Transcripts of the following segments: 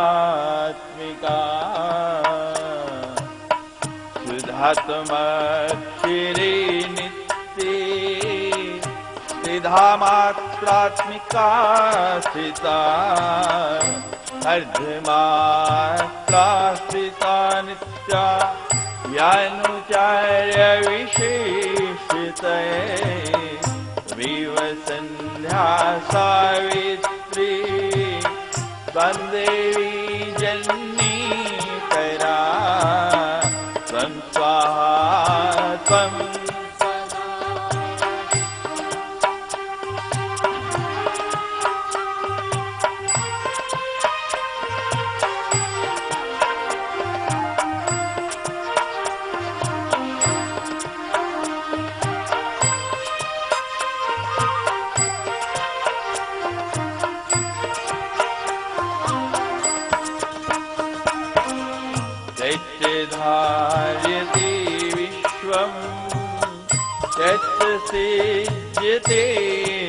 ईश्वरात्मिका सुधात्मक्षिरे नित्ये सिद्धामात्रात्मिका स्थिता अर्धमात्रा स्थिता नित्या यानुचार्य विशेषितये विवसन्ध्या सावित्री वन्देवी जननी परा त्वं स्वाहा त्वं धार्यते विश्वं यत्सिज्यते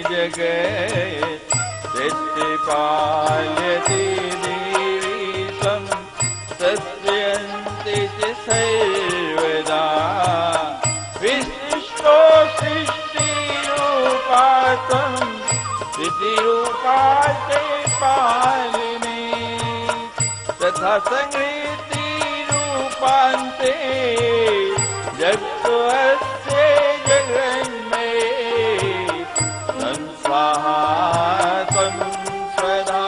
जगत् यत्पाल्यते देवी त्वं तस्यन्ति च सर्वदा विशिष्टो सृष्टिरूपा त्वं स्थितिरूपा ते पालिने तथा संगृहीति पान्ते जगत्वस्य जगन्मये त्वं स्वाहा त्वं स्वधा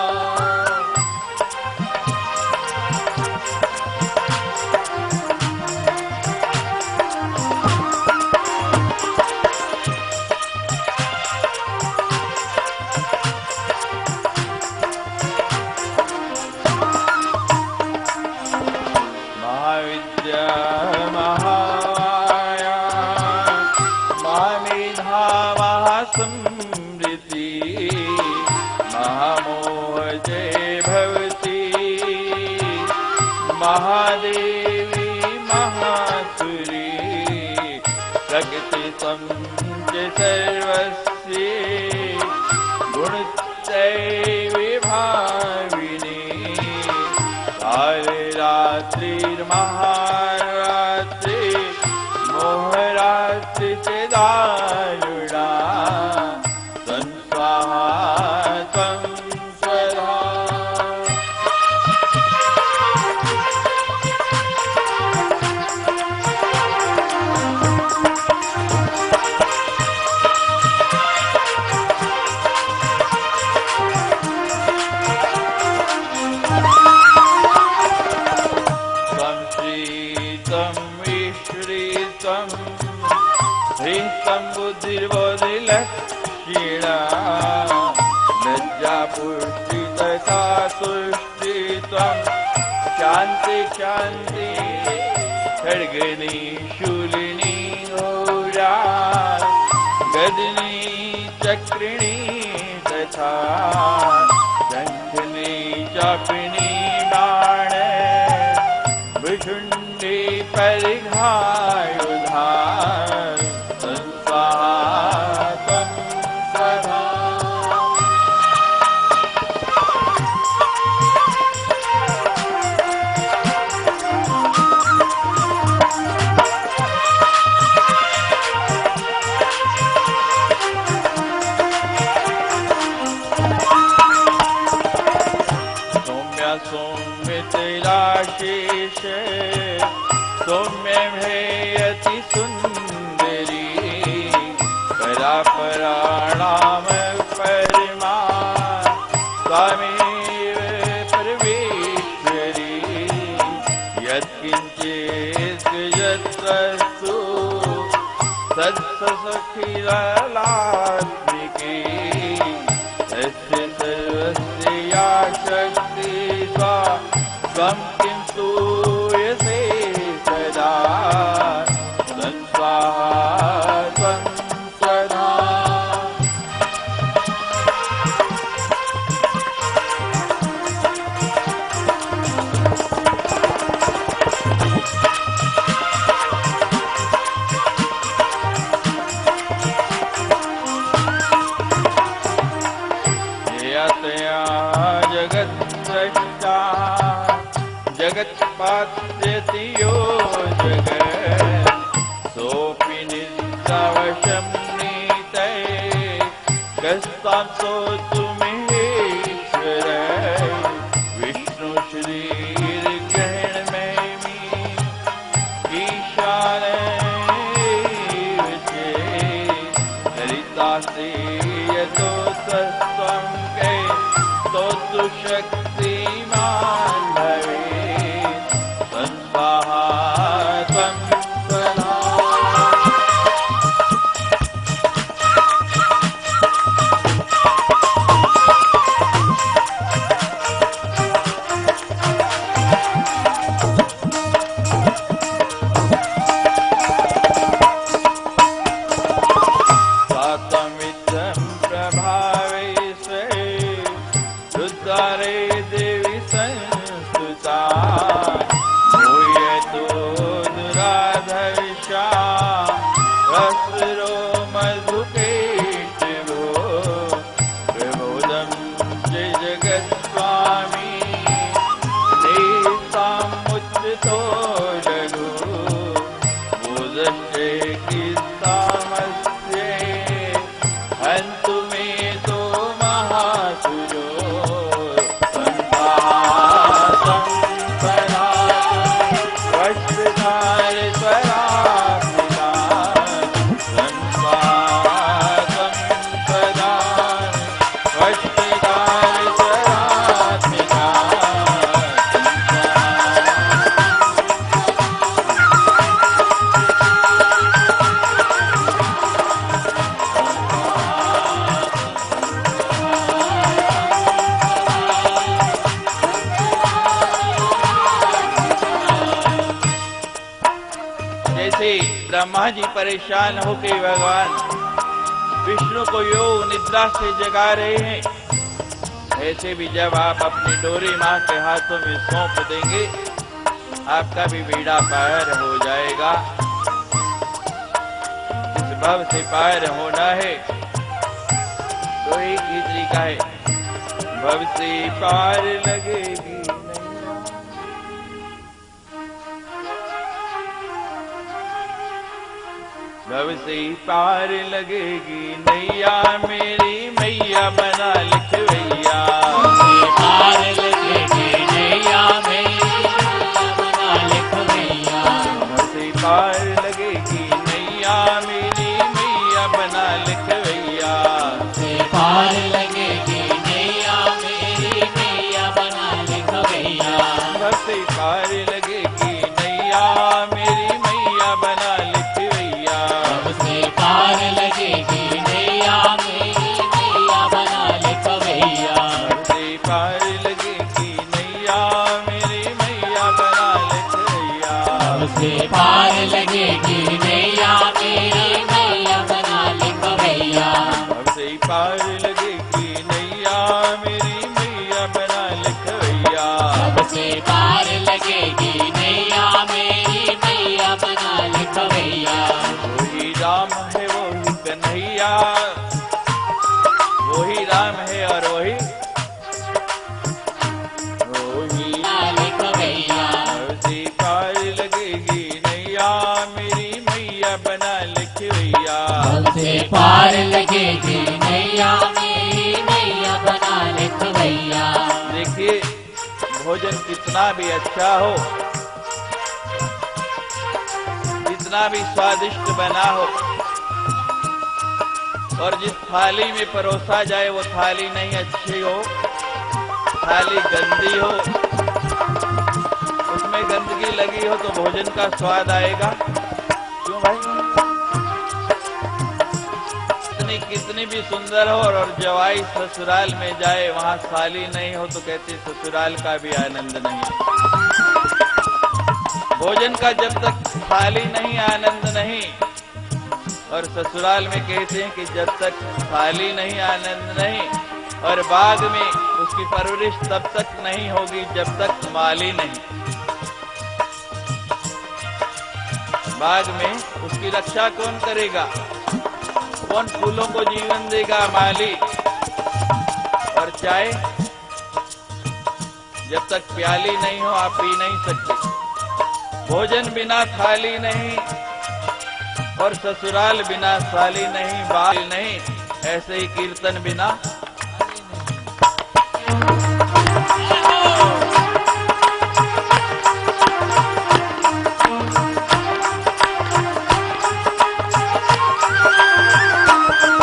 स्मृति महामोह जय भवती महादेवी महासुरी प्रकृति त्वं च सर्वस्य गुणत्रय विभाविनी कालरात्रिर्महारात्रि मोहरात्रि च दारुणा त्वं स्वाहा त्वं स्वधा त्वं श्रीतं विश्रितं ह्रीं बुद्धिर्बोधिलक्षिणा लज्जा पुष्टि तथा तुष्टि त्वं शान्ति शान्ति खड्गिनी शूलिनी घोरा गदिनी चक्रिणी तथा शङ्खिनी चापिनी बाण भुषुण्डी परिघायुधा सौम्यतिलाशेष सौम्यं हेयति सुन्दरी परापराणाम परमा त्वमेव परमेश्वरी यत्किञ्चित् यत्तस्तु तत्सखिलात्मिके तस्य सर्वस्य या शक्ति त्वं किन्तु यसे सदा त्वं स्वाहा त्वं पास्यति यो जगत् सोऽपि निद्रावशं नीते कस्तां सोऽतुमेश्वर विष्णु श्रीर्ग्रहणमयि ईशाने हरितासे यतो तस्त्वं के तो तु शक्तिमान् भवेत् तन्वाहा त्वं सदा। सातमिदं प्रभावे स्वे रुद्रे देवी संस्तुता भूयतो दुराधर्षा वस्रो मधुकेशवो प्रबोधं जय जगत्स्वामी देशामुच्चितो लघु बोधश्चे किस्तामस्ये हन्तु मे तो महासुरो ब्रह्मा जी परेशान होके भगवान विष्णु को योग निद्रा से जगा रहे हैं, ऐसे भी जब आप अपनी डोरी मां के हाथों में सौंप देंगे आपका भी बेड़ा पार हो जाएगा। इस भव से पार होना है तो एक ही तरीका है, भव से पार लगेगी भव से पार लगेगी नैया मेरी मैया बना लिखवैया पार लगेगी नैया मेरी बना लिखवैया भव से पार लगेगी नैया मेरी मैया बना लिखवैया पार लगेगी नैया मेरी मैया बना लिखवैया भव से पार लगेगी नैया मेरी मैया बना लिखवैया पार लगेगी नैया मेरी मैया बना लिखवैया से पार लगेगी नैया मेरी मैया बना लिखवैया से पार लगेगी नैया मेरी मैया बना लिखवैया से पार लगेगी नैया मेरी मैया बना लिखवैया से पार लगेगी नैया मेरी मैया बना लिखवैया वही राम है वही कन्हैया वही राम है और वही लिखवैया से पार लगेगी नैया मेरी मैया बना लिखवैया से पार लगेगी नैया मेरी मैया बना लिखवैया। देखिए भोजन कितना भी अच्छा हो, कितना भी स्वादिष्ट बना हो और जिस थाली में परोसा जाए वो थाली नहीं अच्छी हो, थाली गंदी हो, उसमें गंदगी लगी हो तो भोजन का स्वाद आएगा क्यों भाई? कितनी भी सुंदर हो और जवाई ससुराल में जाए वहां थाली नहीं हो तो कहते ससुराल का भी आनंद नहीं। भोजन का जब तक थाली नहीं आनंद नहीं, और ससुराल में कहते हैं कि जब तक थाली नहीं आनंद नहीं, और बाग में उसकी परवरिश तब तक नहीं होगी जब तक माली नहीं। बाग में उसकी रक्षा कौन करेगा? कौन फूलों को जीवन देगा? माली। और चाय जब तक प्याली नहीं हो आप पी नहीं सकते। भोजन बिना थाली नहीं और ससुराल बिना साली नहीं, बाल नहीं, ऐसे ही कीर्तन बिना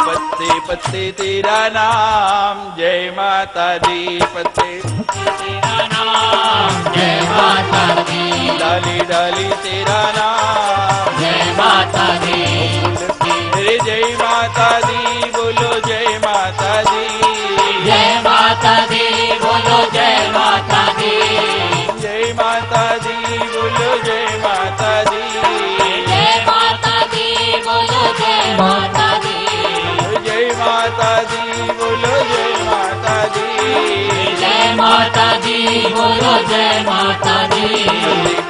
पत्ते पत्ते तेरा नाम, जय माता दी। पत्ते तेरा नाम, जय माता दी। डाली डाली तेरा नाम, जय माता दी। अरे जय माता दी बोलो, जय माता दी। जय माता दी बोलो, जय माता दी। जय माता दी बोलो, जय माता दी। जय माता दी बोलो, जय माता दी। जय माता दी बोलो, जय माता दी। जय माता दी बोलो, जय माता दी।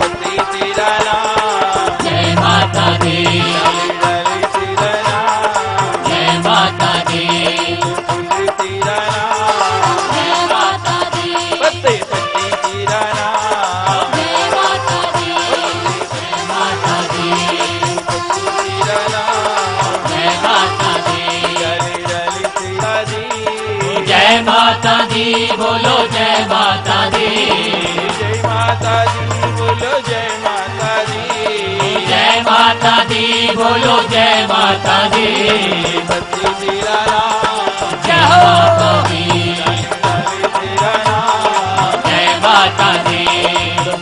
पति तेरा नाम, जय माता दी। डाली डाली तेरा नाम, जय माता दी। फूल तेरा नाम, जय माता दी। पत्ते पत्ती तेरा नाम, जय माता दी। जय माता दी। तेरा नाम, जय माता दी। डाली डाली तेरा दी। जय माता दी बोलो, जय माता दी। जय माता दी बोलो, जय माता दी। जय माता दी बोलो, जय माता दी। पति तेरा नाम, जय माता दी। डाली तेरा नाम, जय माता दी।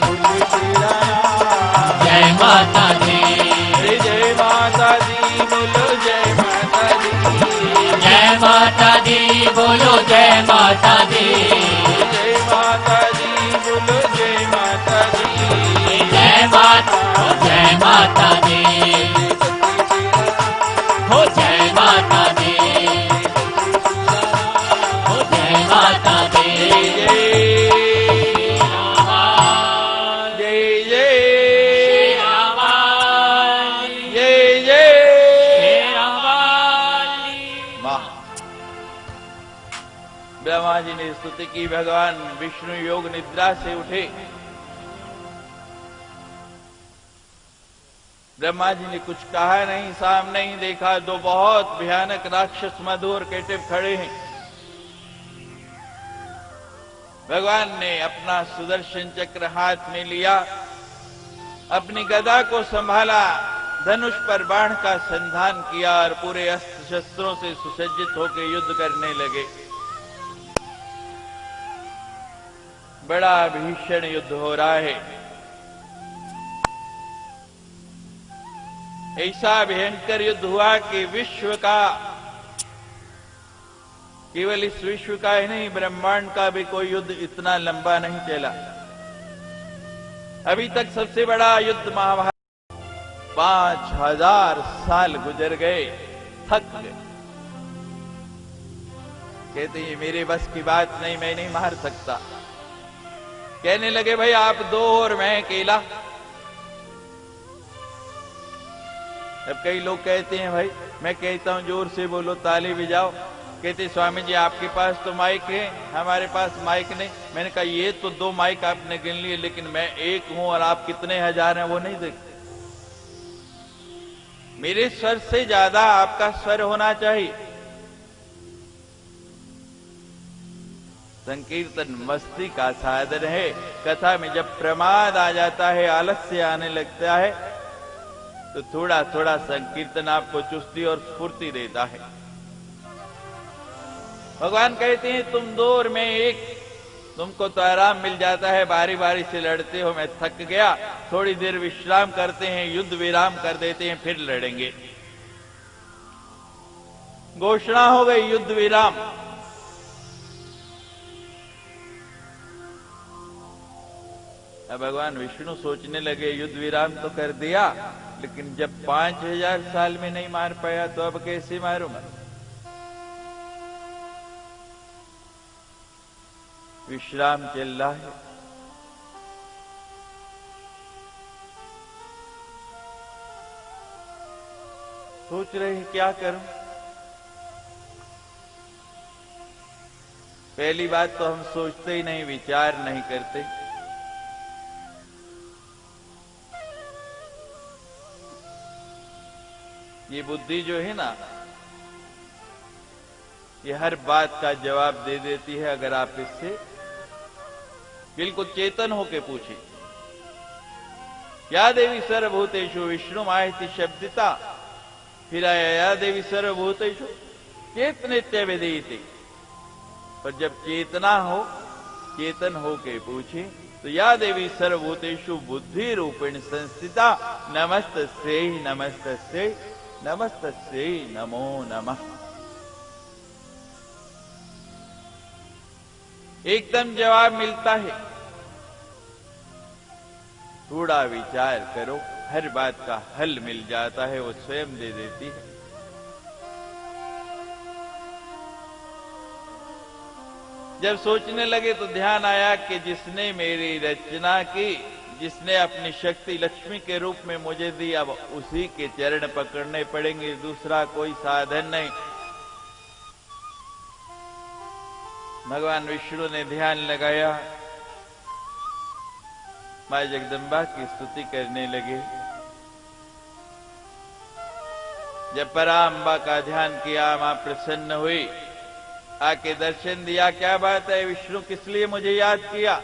फूल तेरा नाम। जय माता दी। अरे जय माता दी बोलो, जय माता दी। जय माता दी बोलो, जय माता दी। जय माता दी बोलो, जय माता दी। जय माता दी। हो जय माता दी। हो जय माता दी। जय जय शेरावाली, जय जय। शेरावाली। वाह! ब्रह्मा जी ने स्तुति की, भगवान विष्णु योग निद्रा से उठे। ब्रह्मा जी ने कुछ कहा नहीं, सामने ही देखा दो बहुत भयानक राक्षस मधु और केटिव खड़े हैं। भगवान ने अपना सुदर्शन चक्र हाथ में लिया, अपनी गदा को संभाला, धनुष पर बाण का संधान किया और पूरे अस्त्र शस्त्रों से सुसज्जित होकर युद्ध करने लगे। बड़ा भीषण युद्ध हो रहा है। ऐसा भयंकर युद्ध हुआ कि विश्व का, केवल इस विश्व का ही नहीं, ब्रह्मांड का भी कोई युद्ध इतना लंबा नहीं चला। अभी तक सबसे बड़ा युद्ध महाभारत, 5000 साल गुजर गए, थक गए। कहते ये मेरे बस की बात नहीं, मैं नहीं मार सकता। कहने लगे भाई आप दो और मैं अकेला। अब कई लोग कहते हैं भाई, मैं कहता हूं जोर से बोलो, ताली बजाओ। कहते स्वामी जी आपके पास तो माइक है, हमारे पास माइक नहीं। मैंने कहा ये तो 2 माइक आपने गिन लिए, लेकिन मैं एक हूं और आप कितने हजार हैं वो नहीं देखते। मेरे स्वर से ज्यादा आपका स्वर होना चाहिए। संकीर्तन मस्ती का साधन है। कथा में जब प्रमाद आ जाता है, आलस्य आने लगता है, तो थोड़ा थोड़ा संकीर्तन आपको चुस्ती और स्फूर्ति देता है। भगवान कहते हैं तुम 2 और मैं 1, तुमको तो आराम मिल जाता है, बारी बारी से लड़ते हो, मैं थक गया, थोड़ी देर विश्राम करते हैं, युद्ध विराम कर देते हैं, फिर लड़ेंगे। घोषणा हो गई युद्ध विराम। अब भगवान विष्णु सोचने लगे युद्ध विराम तो कर दिया, लेकिन जब 5000 साल में नहीं मार पाया तो अब कैसे मारूंगा। विश्राम चल रहा है। सोच रहे हैं क्या करूं। पहली बात तो हम सोचते ही नहीं, विचार नहीं करते। ये बुद्धि जो है ना, ये हर बात का जवाब दे देती है अगर आप इससे बिल्कुल चेतन होके पूछे। या देवी सर्वभूतेषु विष्णु माहिति शब्दिता, फिर आया या देवी सर्वभूतेषु चेतनित्य विधीयते। पर जब चेतना हो, चेतन होके पूछे तो या देवी सर्वभूतेषु बुद्धि रूपेण संस्थिता नमस्तस्यै नमस्तस्यै नमस्तस्यै नमो नमः। एकदम जवाब मिलता है। थोड़ा विचार करो, हर बात का हल मिल जाता है, वो स्वयं दे देती है। जब सोचने लगे तो ध्यान आया कि जिसने मेरी रचना की, जिसने अपनी शक्ति लक्ष्मी के रूप में मुझे दी, अब उसी के चरण पकड़ने पड़ेंगे, दूसरा कोई साधन नहीं। भगवान विष्णु ने ध्यान लगाया, मां जगदम्बा की स्तुति करने लगे। जब पराम्बा का ध्यान किया, मां प्रसन्न हुई, आके दर्शन दिया। क्या बात है विष्णु, किस लिए मुझे याद किया?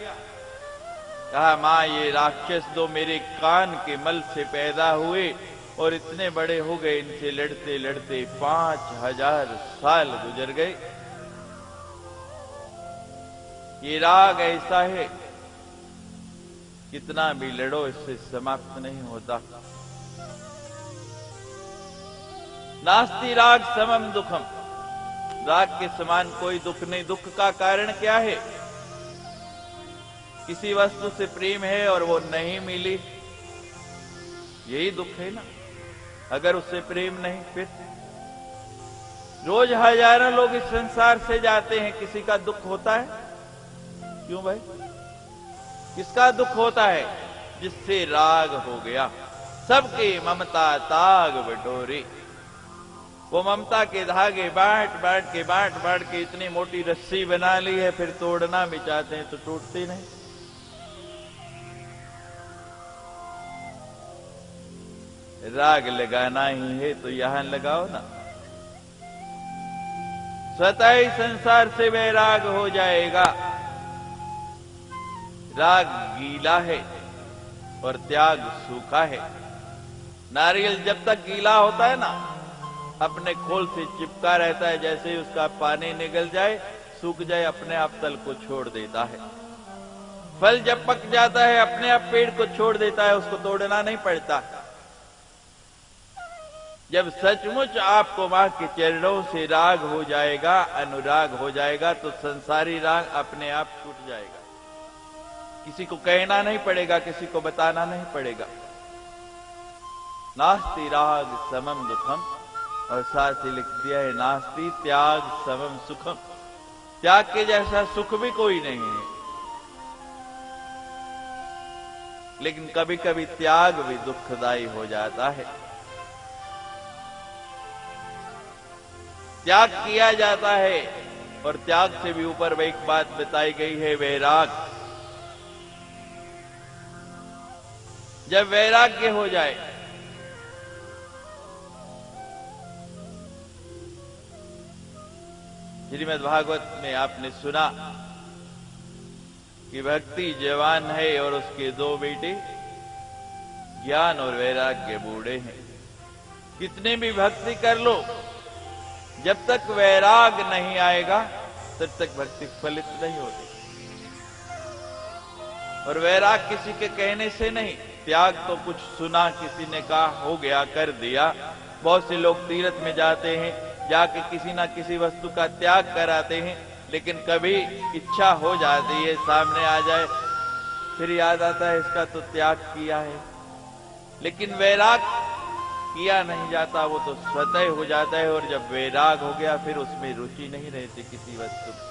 कहा मां, ये राक्षस दो मेरे कान के मल से पैदा हुए और इतने बड़े हो गए, इनसे लड़ते लड़ते 5000 साल गुजर गए। ये राग ऐसा है, कितना भी लड़ो इससे समाप्त नहीं होता। नास्ति राग समम दुखम, राग के समान कोई दुख नहीं। दुख का कारण क्या है? किसी वस्तु से प्रेम है और वो नहीं मिली, यही दुख है ना। अगर उससे प्रेम नहीं, फिर रोज हजारों लोग इस संसार से जाते हैं, किसी का दुख होता है? क्यों भाई? किसका दुख होता है? जिससे राग हो गया। सबके ममता ताग बटोरी, वो ममता के धागे बांट बांट के इतनी मोटी रस्सी बना ली है, फिर तोड़ना भी चाहते हैं तो टूटती नहीं। राग लगाना ही है तो यहां लगाओ ना, स्वतः ही संसार से वैराग हो जाएगा। राग गीला है और त्याग सूखा है। नारियल जब तक गीला होता है ना, अपने खोल से चिपका रहता है, जैसे ही उसका पानी निकल जाए, सूख जाए, अपने आप तल को छोड़ देता है। फल जब पक जाता है, अपने आप पेड़ को छोड़ देता है, उसको तोड़ना नहीं पड़ता। जब सचमुच आपको मां के चरणों से राग हो जाएगा, अनुराग हो जाएगा, तो संसारी राग अपने आप छूट जाएगा। किसी को कहना नहीं पड़ेगा, किसी को बताना नहीं पड़ेगा। नास्ति राग समम दुखम, और साथ ही लिख दिया है नास्ति त्याग समम सुखम, त्याग के जैसा सुख भी कोई नहीं है। लेकिन कभी कभी त्याग भी दुखदायी हो जाता है। त्याग किया जाता है, और त्याग से भी ऊपर एक बात बताई गई है, वैराग। जब वैराग्य हो जाए, श्रीमद् भागवत में आपने सुना कि भक्ति जवान है और उसके 2 बेटे ज्ञान और वैराग्य बूढ़े हैं। कितने भी भक्ति कर लो, जब तक वैराग नहीं आएगा तब तक भक्ति फलित नहीं होती। और वैराग किसी के कहने से नहीं, त्याग तो कुछ सुना, किसी ने कहा, हो गया, कर दिया। बहुत से लोग तीर्थ में जाते हैं, जाके किसी ना किसी वस्तु का त्याग कराते हैं, लेकिन कभी इच्छा हो जाती है, सामने आ जाए, फिर याद आता है इसका तो त्याग किया है। लेकिन वैराग किया नहीं जाता, वो तो स्वतः हो जाता है। और जब वैराग हो गया, फिर उसमें रुचि नहीं रहती किसी वस्तु में।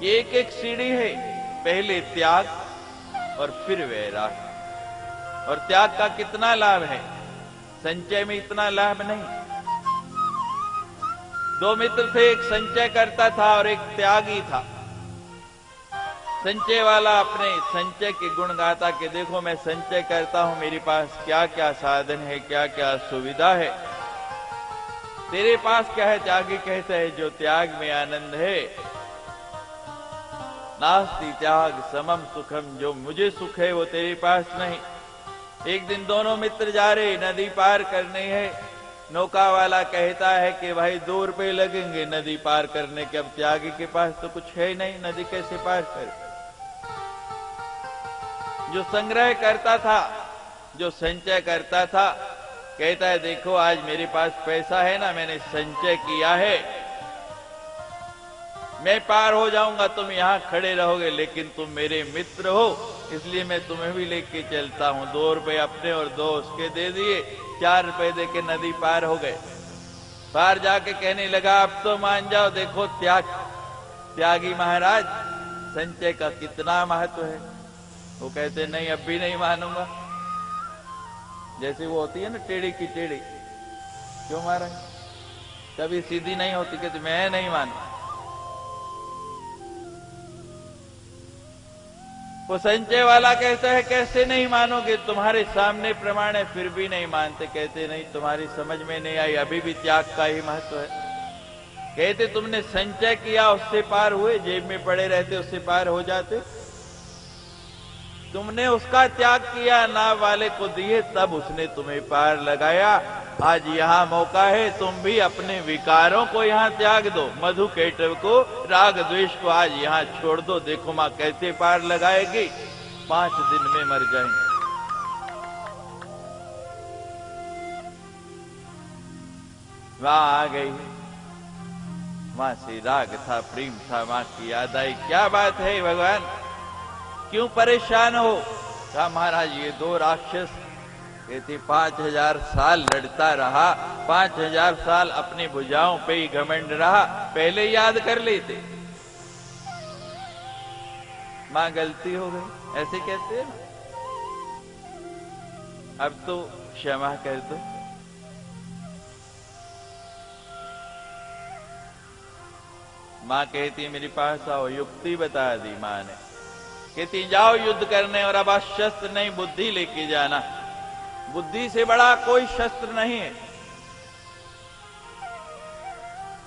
ये एक एक सीढ़ी है, पहले त्याग और फिर वैराग। और त्याग का कितना लाभ है? संचय में इतना लाभ नहीं। 2 मित्र थे, एक संचय करता था और एक त्यागी था। संचय वाला अपने संचय के गुण गाता कि देखो मैं संचय करता हूं, मेरे पास क्या क्या साधन है, क्या क्या सुविधा है। तेरे पास क्या है? त्यागी कहता है जो त्याग में आनंद है। नास्ति त्याग समम सुखम, जो मुझे सुख है वो तेरे पास नहीं। एक दिन दोनों मित्र जा रहे, नदी पार करनी है। नौका वाला कहता है कि भाई 2 रुपए लगेंगे नदी पार करने के। अब त्यागी के पास तो कुछ है नहीं, नदी कैसे पार करे? जो संग्रह करता था, जो संचय करता था, कहता है देखो आज मेरे पास पैसा है ना, मैंने संचय किया है, मैं पार हो जाऊंगा, तुम यहां खड़े रहोगे, लेकिन तुम मेरे मित्र हो इसलिए मैं तुम्हें भी लेके चलता हूं। 2 रुपए अपने और 2 उसके दे दिए, 4 रुपए दे के नदी पार हो गए। पार जाके कहने लगा अब तो मान जाओ, देखो त्यागी महाराज संचय का कितना महत्व है। वो कहते नहीं अब भी नहीं मानूंगा। जैसे वो होती है ना टेढ़ी की टेढ़ी, क्यों महाराज? कभी सीधी नहीं होती, कहते मैं नहीं मानू। वो संचय वाला कहता है कैसे नहीं मानोगे, तुम्हारे सामने प्रमाण है फिर भी नहीं मानते। कहते नहीं तुम्हारी समझ में नहीं आई, अभी भी त्याग का ही महत्व है। कहते तुमने संचय किया उससे पार हुए, जेब में पड़े रहते उससे पार हो जाते। तुमने उसका त्याग किया, नाव वाले को दिए, तब उसने तुम्हें पार लगाया। आज यहां मौका है, तुम भी अपने विकारों को यहां त्याग दो, मधु कैटव को, राग द्वेष को आज यहां छोड़ दो। देखो मां कैसे पार लगाएगी, 5 दिन में मर जाएंगे। वहां आ गई, मां से राग था, प्रेम था, मां की याद आई। क्या बात है भगवान, क्यों परेशान हो? कहा महाराज ये 2 राक्षस, कहते 5000 साल लड़ता रहा, 5000 साल अपनी भुजाओं पे ही घमंड रहा, पहले याद कर लेते। मां गलती हो गई, ऐसे कहते हैं ना, अब तो क्षमा कर दो। मां कहती मेरे पास आओ, युक्ति बता दी मां ने। कहती जाओ युद्ध करने, और अब शस्त्र नहीं बुद्धि लेके जाना। बुद्धि से बड़ा कोई शस्त्र नहीं है।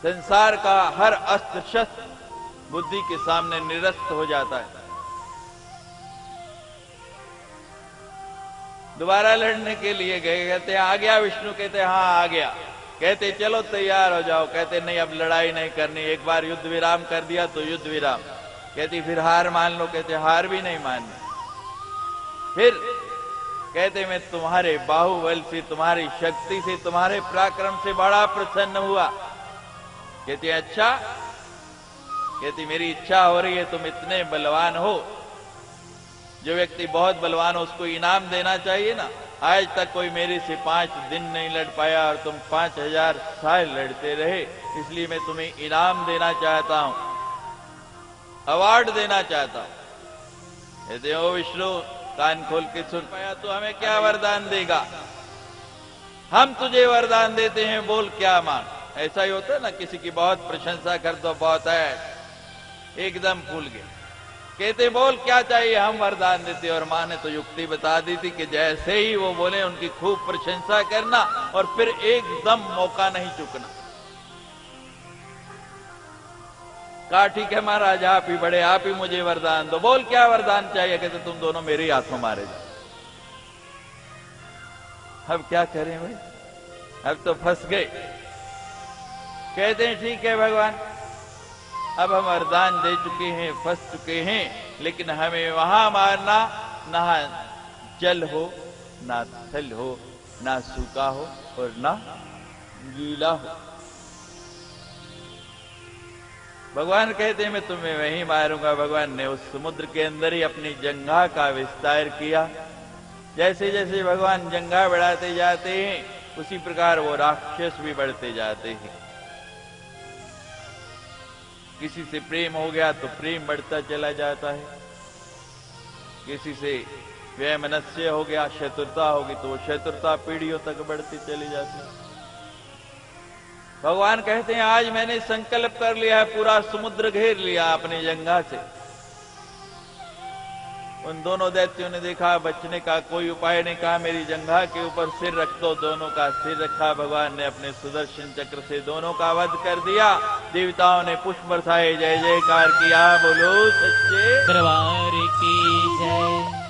संसार का हर अस्त्र शस्त्र बुद्धि के सामने निरस्त हो जाता है। दोबारा लड़ने के लिए गए, कहते आ गया विष्णु, कहते हाँ आ गया। कहते चलो तैयार हो जाओ, कहते नहीं अब लड़ाई नहीं करनी, एक बार युद्ध विराम कर दिया तो युद्ध विराम। कहती फिर हार मान लो, कहते हार भी नहीं माननी। फिर कहते मैं तुम्हारे बाहुबल से, तुम्हारी शक्ति से, तुम्हारे पराक्रम से बड़ा प्रसन्न हुआ। कहती अच्छा? कहती मेरी इच्छा हो रही है, तुम इतने बलवान हो, जो व्यक्ति बहुत बलवान हो उसको इनाम देना चाहिए ना। आज तक कोई मेरे से 5 दिन नहीं लड़ पाया और तुम 5000 साल लड़ते रहे, इसलिए मैं तुम्हें इनाम देना चाहता हूं, अवार्ड देना चाहता हूं। कहते ओ विष्णु कान खोल के सुन पाया तो हमें क्या वरदान देगा? हम तुझे वरदान देते हैं, बोल क्या मांग। ऐसा ही होता है ना, किसी की बहुत प्रशंसा कर दो, बहुत है, एकदम भूल गए। कहते बोल क्या चाहिए, हम वरदान देते। और मां ने तो युक्ति बता दी थी कि जैसे ही वो बोले उनकी खूब प्रशंसा करना और फिर एकदम मौका नहीं चुकना। कहा ठीक है महाराज आप ही बड़े, आप ही मुझे वरदान दो। बोल क्या वरदान चाहिए? कहते तुम दोनों मेरे हाथों मारे जाओ। अब क्या करें भाई, अब तो फंस गए। कहते हैं ठीक है भगवान, अब हम वरदान दे चुके हैं, फंस चुके हैं, लेकिन हमें वहां मारना ना जल हो, ना थल हो, ना सूखा हो और ना गीला हो। भगवान कहते हैं मैं तुम्हें वहीं मारूंगा। भगवान ने उस समुद्र के अंदर ही अपनी जंघा का विस्तार किया। जैसे जैसे भगवान जंघा बढ़ाते जाते हैं, उसी प्रकार वो राक्षस भी बढ़ते जाते हैं। किसी से प्रेम हो गया तो प्रेम बढ़ता चला जाता है, किसी से वैमनस्य हो गया, शत्रुता होगी तो वो शत्रुता पीढ़ियों तक बढ़ती चली जाती है। भगवान कहते हैं आज मैंने संकल्प कर लिया है, पूरा समुद्र घेर लिया अपनी जंघा से। उन दोनों दैत्यों ने देखा, बचने का कोई उपाय नहीं, कहा मेरी जंघा के ऊपर सिर रख दो। दोनों का सिर रखा, भगवान ने अपने सुदर्शन चक्र से दोनों का वध कर दिया। देवताओं ने पुष्प बरसाए, जय जयकार किया, बोलो सच्चे दरबार की जय।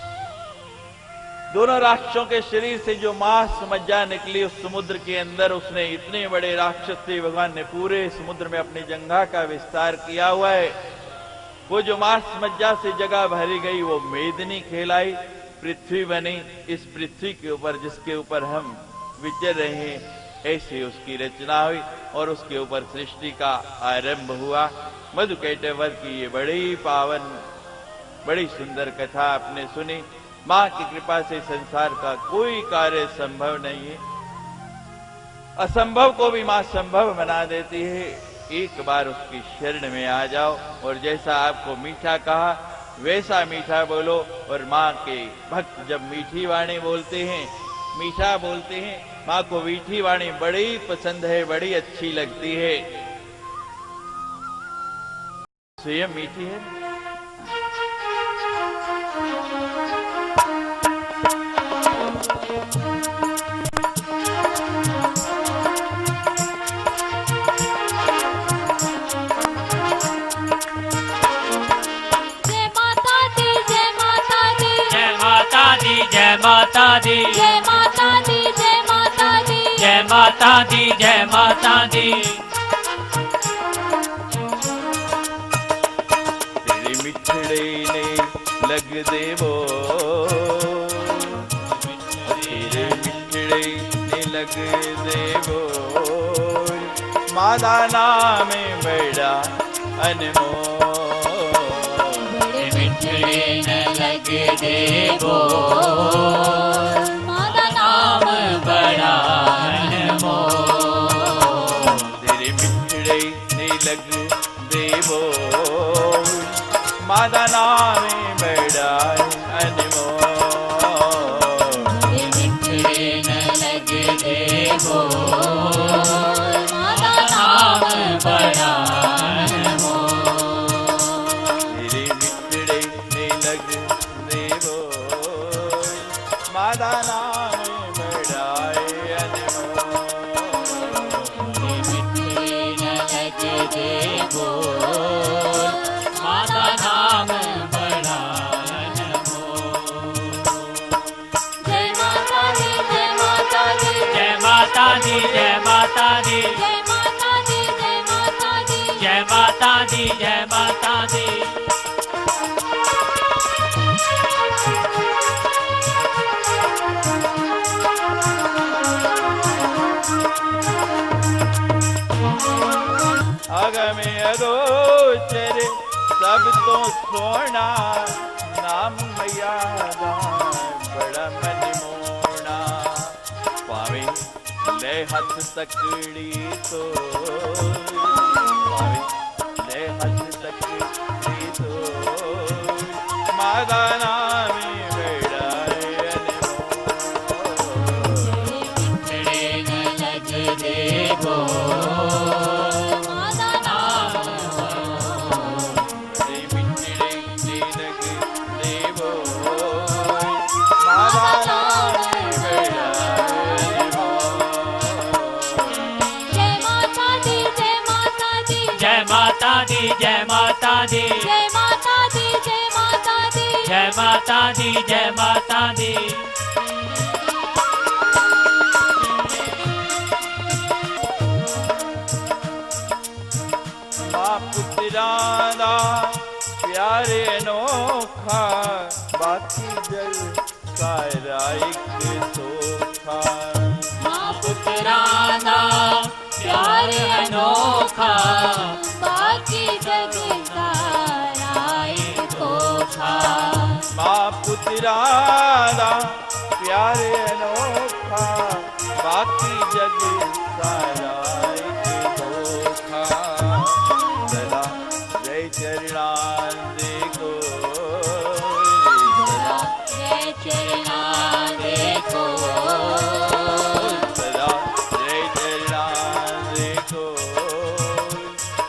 दोनों राक्षसों के शरीर से जो मांस मज्जा निकली उस समुद्र के अंदर, उसने इतने बड़े राक्षस थे, भगवान ने पूरे समुद्र में अपनी जंघा का विस्तार किया हुआ है। वो जो मांस मज्जा से जगह भरी गई, वो मेदिनी कहलाई, पृथ्वी बनी। इस पृथ्वी के ऊपर, जिसके ऊपर हम विचर रहे हैं, ऐसी उसकी रचना हुई और उसके ऊपर सृष्टि का आरंभ हुआ। मधुकैटभ की ये बड़ी पावन, बड़ी सुंदर कथा आपने सुनी। मां की कृपा से संसार का कोई कार्य संभव नहीं है, असंभव को भी मां संभव बना देती है। एक बार उसकी शरण में आ जाओ और जैसा आपको मीठा कहा वैसा मीठा बोलो। और मां के भक्त जब मीठी वाणी बोलते हैं, मीठा बोलते हैं, मां को मीठी वाणी बड़ी पसंद है, बड़ी अच्छी लगती है। स्वयं मीठी है। जय माता दी, जय माता दी, जय माता दी, जय माता दी, जय माता दी। तेरे मिठड़े ने लग देवो, तेरे मिठड़े ने लग देवो, मादा नाम बड़ा अनमोल। मिठड़े न लग देवो, मादा नाम बड़ा अनमोल। तेरे मिठड़े ने लग देवो, मादा नाम बड़ा अनमोल। तेरे मिठड़े न लग देवो, मादा नाम बड़ा मादा नाम बड़ाए अनमोल। मिठड़े न लग देवो, मादा नाम बड़ा अनमोल। जय माता दी, जय माता दी, जय माता दी, जय माता दी, जय माता दी, जय माता दी, जय माता दी, जय माता दी। अगमे अगोचर सब तो सोना, नाम मैया बड़ा मनमोना। पावे ले हथ तकड़ी तो, पावे ले हथ तकड़ी तो, मादा नाम बड़ा अनमोल। मिठड़े न लग देवो, जय माता दी, जय माता दी, जय माता दी, जय माता दी, जय माता दी, जय माता दी। मां पुत्रादा प्यारे अनोखा, बाकी जग सारा एक सोखा। मां पुत्रादा प्यारे अनोखा, बाकी जग सारा एक सोखा। मां पुत्रादा प्यारे अनोखा, बाकी जग सारा एक सोखा। सदा जय चरणान देखो, सदा जय चरणान देखो, सदा जय चरणान देखो,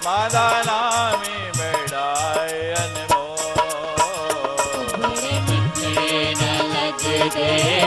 मादा नाम बड़ाए अनमोल।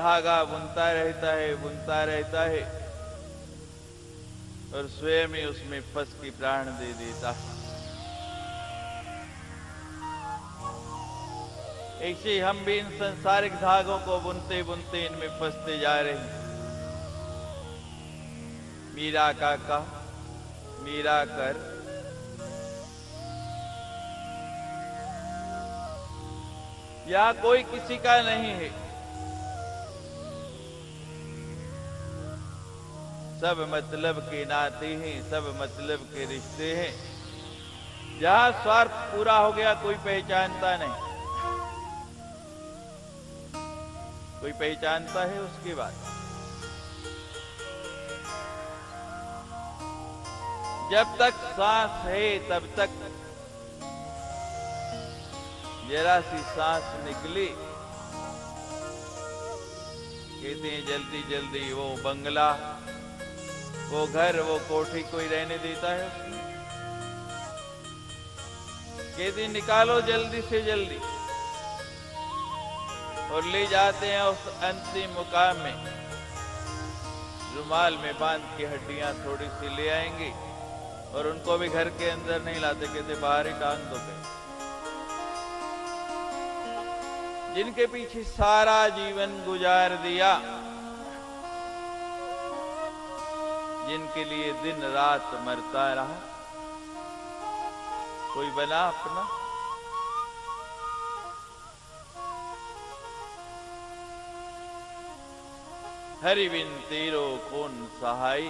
धागा बुनता रहता है और स्वयं ही उसमें फंस के प्राण दे देता है। ऐसे हम भी इन सांसारिक धागों को बुनते बुनते इनमें फंसते जा रहे हैं। मीरा काका, मीरा कर, यहां कोई किसी का नहीं है। सब मतलब के नाते हैं, सब मतलब के रिश्ते हैं। जहां स्वार्थ पूरा हो गया कोई पहचानता नहीं, कोई पहचानता है उसके बाद। जब तक सांस है तब तक जरा सी सांस निकली, कहते हैं जल्दी जल्दी वो बंगला, वो घर, वो कोठी कोई रहने देता है उसमें। कहते निकालो जल्दी से जल्दी, और ले जाते हैं उस अंतिम मुकाम में। रुमाल में बांध के हड्डियां थोड़ी सी ले आएंगे और उनको भी घर के अंदर नहीं लाते, कहते बाहर ही टांग दो। जिनके पीछे सारा जीवन गुजार दिया, जिनके लिए दिन रात मरता रहा, कोई बना अपना? हरि बिन तेरो कौन सहाय,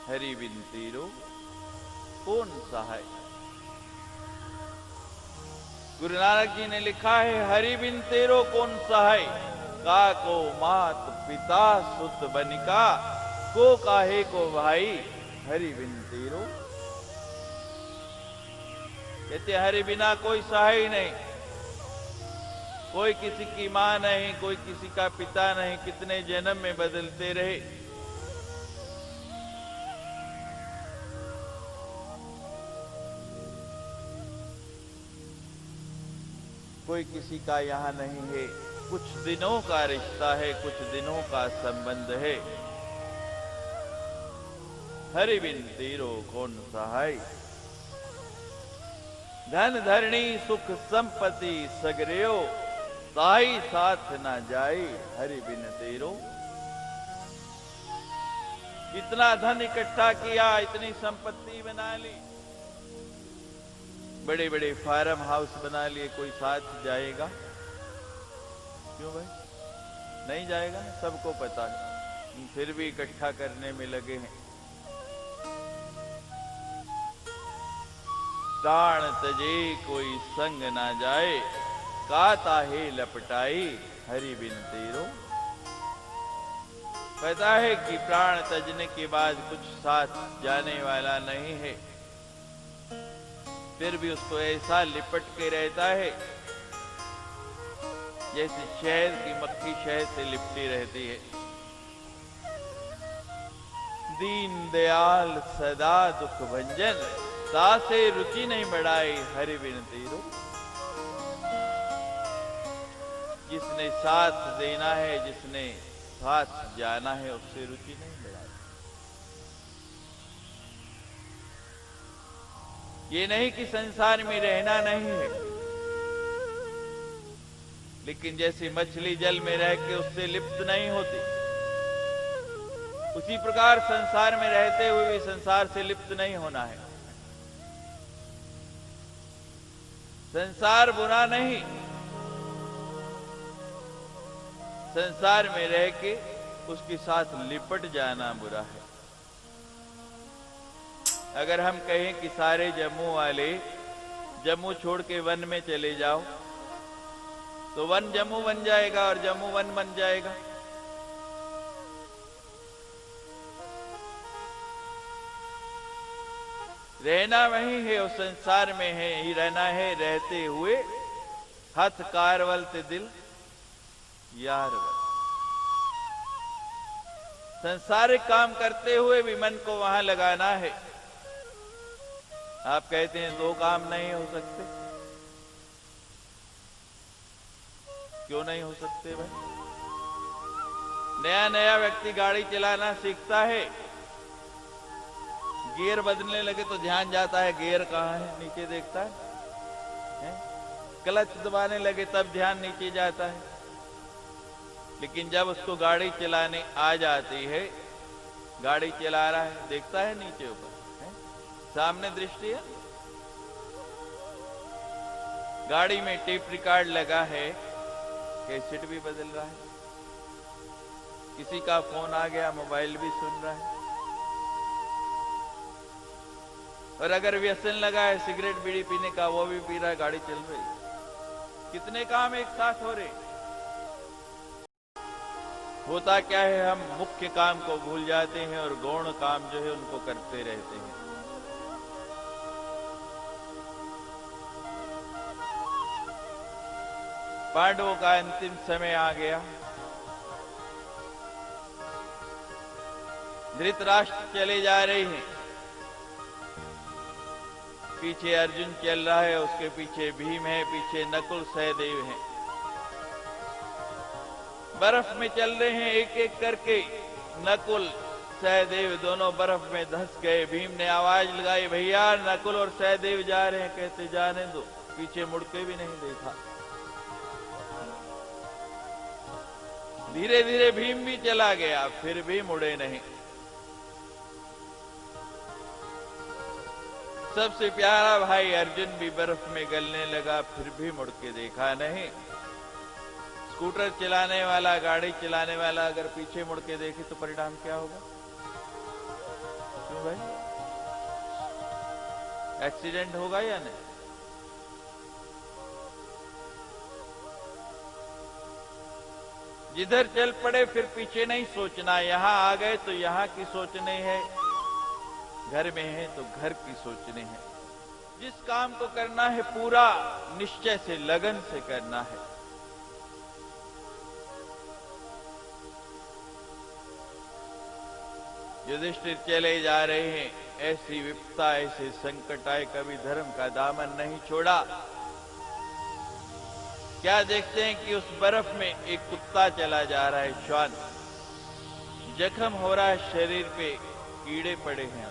हरि बिन तेरो कौन सहाय। गुरु नानक जी ने लिखा है, हरि बिन तेरो कौन सहाय, काको मात पिता सुत बनिका, को काहे को भाई, हरि बिन तेरो। कहते हरि बिना कोई सहाय नहीं, कोई किसी की मां नहीं, कोई किसी का पिता नहीं। कितने जन्म में बदलते रहे, कोई किसी का यहां नहीं है। कुछ दिनों का रिश्ता है, कुछ दिनों का संबंध है। हरि बिन तेरो कौन सहाय, धन धरणी सुख संपत्ति सगरेओ, ताई साथ ना जाए, हरि बिन तेरो। इतना धन इकट्ठा किया, इतनी संपत्ति बना ली, बड़े बड़े फार्म हाउस बना लिए, कोई साथ जाएगा? क्यों भाई? नहीं जाएगा ना, सबको पता है। फिर भी इकट्ठा करने में लगे हैं। प्राण तजे कोई संग ना जाए, काता है लपटाई, हरि बिन तेरो। पता है कि प्राण तजने के बाद कुछ साथ जाने वाला नहीं है, फिर भी उसको ऐसा लिपट के रहता है जैसे शहद की मक्खी शहद से लिपटी रहती है। दीन दयाल सदा दुख भंजन, सासे रुचि नहीं बढ़ाई, हरि बिन तेरो। जिसने साथ देना है, जिसने साथ जाना है, उससे रुचि नहीं बढ़ाई। ये नहीं कि संसार में रहना नहीं है, लेकिन जैसे मछली जल में रह के उससे लिप्त नहीं होती, उसी प्रकार संसार में रहते हुए भी संसार से लिप्त नहीं होना है। संसार बुरा नहीं, संसार में रह के उसके साथ लिपट जाना बुरा है। अगर हम कहें कि सारे जम्मू वाले जम्मू छोड़ के वन में चले जाओ, तो वन जम्मू बन जाएगा और जम्मू वन बन जाएगा। रहना वही है, उस संसार में है ही रहना है। रहते हुए हथ कारवल ते दिल यारवल। संसारिक काम करते हुए भी मन को वहां लगाना है। आप कहते हैं दो काम नहीं हो सकते, क्यों नहीं हो सकते भाई? नया नया व्यक्ति गाड़ी चलाना सीखता है, गियर बदलने लगे तो ध्यान जाता है गियर कहाँ है, नीचे देखता है? क्लच दबाने लगे तब ध्यान नीचे जाता है। लेकिन जब उसको गाड़ी चलाने आ जाती है, गाड़ी चला रहा है, देखता है नीचे ऊपर है? सामने दृष्टि है। गाड़ी में टेप रिकॉर्ड लगा है, कैसेट भी बदल रहा है, किसी का फोन आ गया मोबाइल भी सुन रहा है, और अगर व्यसन लगा है सिगरेट बीड़ी पीने का वो भी पी रहा है, गाड़ी चल रही। कितने काम एक साथ हो रहे। होता क्या है, हम मुख्य काम को भूल जाते हैं और गौण काम जो है उनको करते रहते हैं। पांडवों का अंतिम समय आ गया। धृतराष्ट्र चले जा रहे हैं, पीछे अर्जुन चल रहा है, उसके पीछे भीम है, पीछे नकुल सहदेव हैं। बर्फ में चल रहे हैं एक एक करके। नकुल सहदेव दोनों बर्फ में धंस गए। भीम ने आवाज लगाई, भैया नकुल और सहदेव जा रहे हैं। कहते जाने दो, पीछे मुड़ के भी नहीं देखा। धीरे धीरे भीम भी चला गया, फिर भी मुड़े नहीं। सबसे प्यारा भाई अर्जुन भी बर्फ में गलने लगा, फिर भी मुड़ के देखा नहीं। स्कूटर चलाने वाला, गाड़ी चलाने वाला अगर पीछे मुड़ के देखे तो परिणाम क्या होगा? क्यों भाई, एक्सीडेंट होगा या नहीं? जिधर चल पड़े फिर पीछे नहीं सोचना। यहां आ गए तो यहां की सोचने है, घर में है तो घर की सोचने है। जिस काम को करना है पूरा निश्चय से, लगन से करना है। युधिष्ठिर चले जा रहे हैं, ऐसी विपदा ऐसे संकट आए, कभी धर्म का दामन नहीं छोड़ा। क्या देखते हैं कि उस बर्फ में एक कुत्ता चला जा रहा है, श्वान, जख्म हो रहा है शरीर पे, कीड़े पड़े हैं,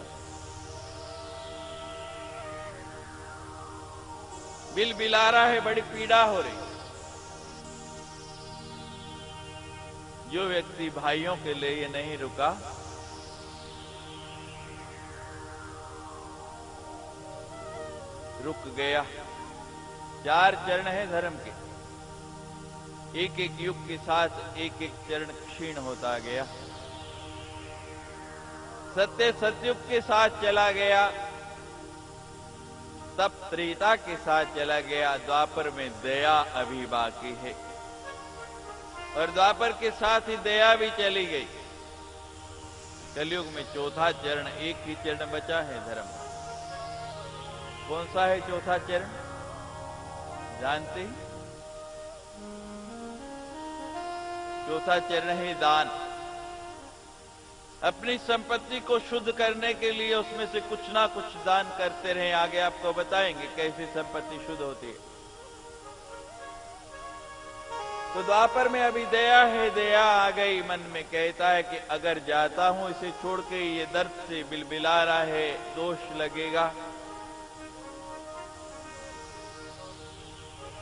बिलबिला रहा है, बड़ी पीड़ा हो रही। जो व्यक्ति भाइयों के लिए नहीं रुका, रुक गया। 4 चरण है धर्म के, एक एक युग के साथ एक एक चरण क्षीण होता गया। सत्य सतयुग के साथ चला गया, तप त्रेता के साथ चला गया। द्वापर में दया अभी बाकी है, और द्वापर के साथ ही दया भी चली गई। कलयुग में चौथा चरण, एक ही चरण बचा है धर्म। कौन सा है चौथा चरण? जानते हैं? चौथा चरण है दान। अपनी संपत्ति को शुद्ध करने के लिए उसमें से कुछ ना कुछ दान करते रहे। आगे आपको बताएंगे कैसे संपत्ति शुद्ध होती है। तो द्वापर में अभी दया है, दया आ गई। मन में कहता है कि अगर जाता हूं इसे छोड़ के, ये दर्द से बिलबिला रहा है, दोष लगेगा।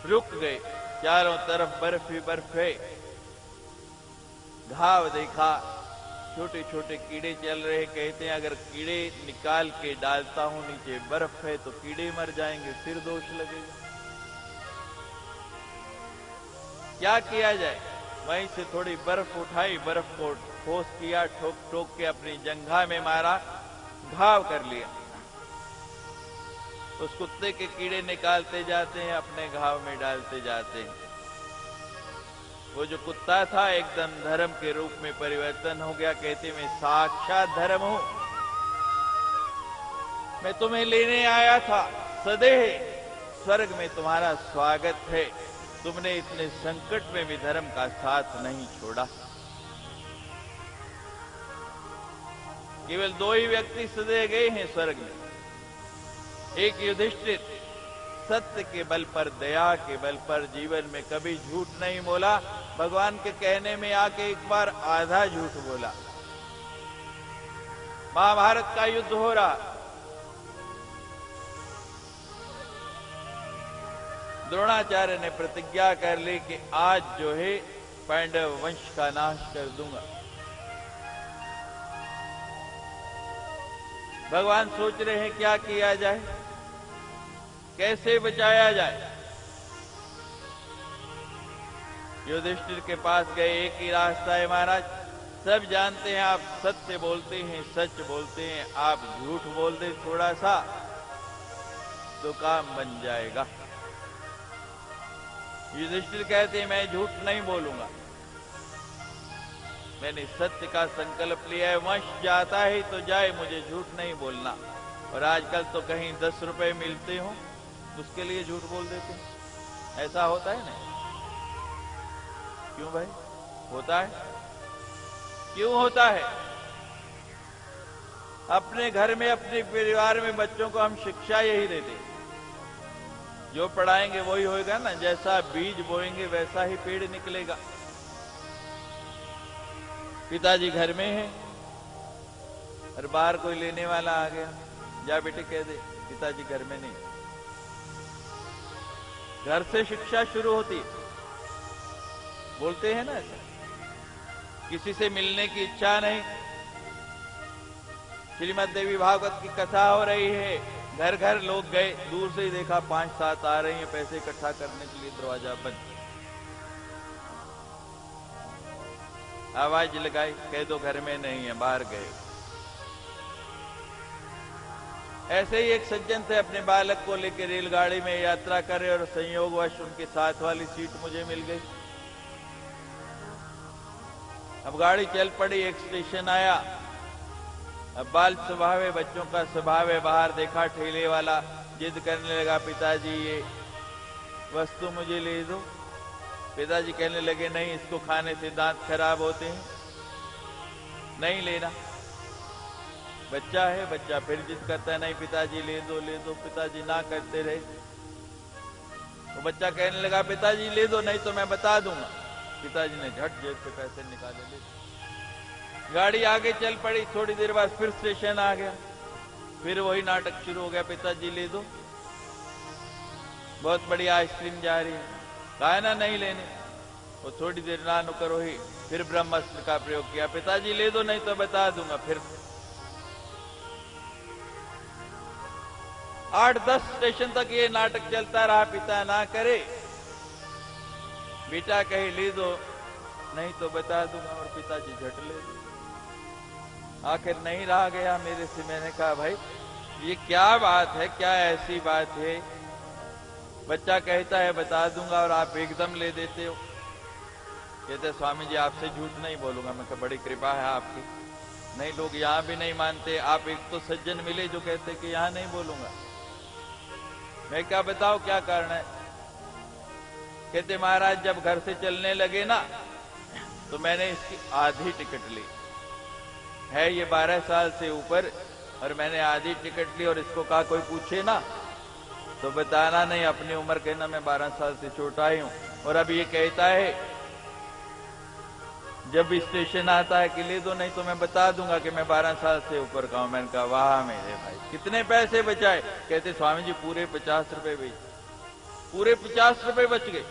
रुक गए, चारों तरफ बर्फ ही बर्फ है। घाव देखा, छोटे छोटे कीड़े चल रहे। कहते हैं अगर कीड़े निकाल के डालता हूं नीचे, बर्फ है तो कीड़े मर जाएंगे, फिर दोष लगेगा। क्या किया जाए? वहीं से थोड़ी बर्फ उठाई, बर्फ को ठोस किया, ठोक ठोक के अपनी जंघा में मारा, घाव कर लिया। उस कुत्ते के कीड़े निकालते जाते हैं, अपने घाव में डालते जाते हैं। वो जो कुत्ता था एकदम धर्म के रूप में परिवर्तन हो गया। कहते मैं साक्षात धर्म हूं, मैं तुम्हें लेने आया था, सदैव स्वर्ग में तुम्हारा स्वागत है। तुमने इतने संकट में भी धर्म का साथ नहीं छोड़ा। केवल 2 ही व्यक्ति सदैव गए हैं स्वर्ग में, एक युधिष्ठिर सत्य के बल पर, दया के बल पर जीवन में कभी झूठ नहीं बोला। भगवान के कहने में आके एक बार आधा झूठ बोला। महाभारत का युद्ध हो रहा, द्रोणाचार्य ने प्रतिज्ञा कर ली कि आज जो है पांडव वंश का नाश कर दूंगा। भगवान सोच रहे हैं क्या किया जाए, कैसे बचाया जाए। युधिष्ठिर के पास गए, एक ही रास्ता है महाराज, सब जानते हैं आप सत्य बोलते हैं, सच बोलते हैं, आप झूठ बोल दे थोड़ा सा तो काम बन जाएगा। युधिष्ठिर कहते हैं मैं झूठ नहीं बोलूंगा, मैंने सत्य का संकल्प लिया है, वंश जाता है तो जाए, मुझे झूठ नहीं बोलना। और आजकल तो कहीं 10 रुपए मिलते हो उसके लिए झूठ बोल देते हैं, ऐसा होता है नहीं? क्यों भाई होता है? क्यों होता है? अपने घर में, अपने परिवार में बच्चों को हम शिक्षा यही देते हैं, जो पढ़ाएंगे वही होएगा ना, जैसा बीज बोएंगे वैसा ही पेड़ निकलेगा। पिताजी घर में है और बाहर कोई लेने वाला आ गया, जा बेटे कह दे पिताजी घर में नहीं। घर से शिक्षा शुरू होती, बोलते हैं ना ऐसा। किसी से मिलने की इच्छा नहीं, श्रीमद् देवी भागवत की कथा हो रही है, घर घर लोग गए, दूर से ही देखा 5-7 आ रही हैं पैसे इकट्ठा करने के लिए, दरवाजा बंद। आवाज लगाई, कह दो घर में नहीं है, बाहर गए। ऐसे ही एक सज्जन थे, अपने बालक को लेकर रेलगाड़ी में यात्रा करे और संयोगवश उनके साथ वाली सीट मुझे मिल गई। अब गाड़ी चल पड़ी, एक स्टेशन आया। अब बाल स्वभाव है, बच्चों का स्वभाव है, बाहर देखा ठेले वाला, जिद करने लगा पिताजी ये वस्तु मुझे ले दो। पिताजी कहने लगे नहीं, इसको खाने से दांत खराब होते हैं, नहीं लेना। बच्चा है, बच्चा फिर जिद करता है नहीं पिताजी ले दो ले दो, पिताजी ना करते रहे। तो बच्चा कहने लगा पिताजी ले दो नहीं तो मैं बता दूंगा। पिताजी ने झट जेब से पैसे निकाले, ले। गाड़ी आगे चल पड़ी, थोड़ी देर बाद फिर स्टेशन आ गया, फिर वही नाटक शुरू हो गया, पिताजी ले दो, बहुत बढ़िया आइसक्रीम जा रही है, कहा ना नहीं लेने। वो थोड़ी देर ना नुकर हुई, फिर ब्रह्मास्त्र का प्रयोग किया, पिताजी ले दो नहीं तो बता दूंगा। फिर 8-10 स्टेशन तक ये नाटक चलता रहा, पिता ना करे, बेटा कहे ले दो नहीं तो बता दूंगा, और पिताजी झट ले दो। आखिर नहीं रहा गया मेरे से, मैंने कहा भाई ये क्या बात है, क्या ऐसी बात है, बच्चा कहता है बता दूंगा और आप एकदम ले देते हो। कहते स्वामी जी आपसे झूठ नहीं बोलूंगा। मैं कहा बड़ी कृपा है आपकी, नहीं लोग यहां भी नहीं मानते, आप एक तो सज्जन मिले जो कहते कि यहां नहीं बोलूंगा। मैं क्या बताओ क्या कारण है? कहते महाराज जब घर से चलने लगे ना तो मैंने इसकी आधी टिकट ली है, ये 12 साल से ऊपर, और मैंने आधी टिकट ली और इसको कहा कोई पूछे ना तो बताना नहीं, अपनी उम्र कहना मैं 12 साल से छोटा ही हूं। और अब ये कहता है जब भी स्टेशन आता है कि ले दो नहीं तो मैं बता दूंगा कि मैं 12 साल से ऊपर का हूं। मैंने कहा वाह मेरे भाई कितने पैसे बचाए? कहते स्वामी जी पूरे 50 रुपए बेच, पूरे 50 रुपए बच गए।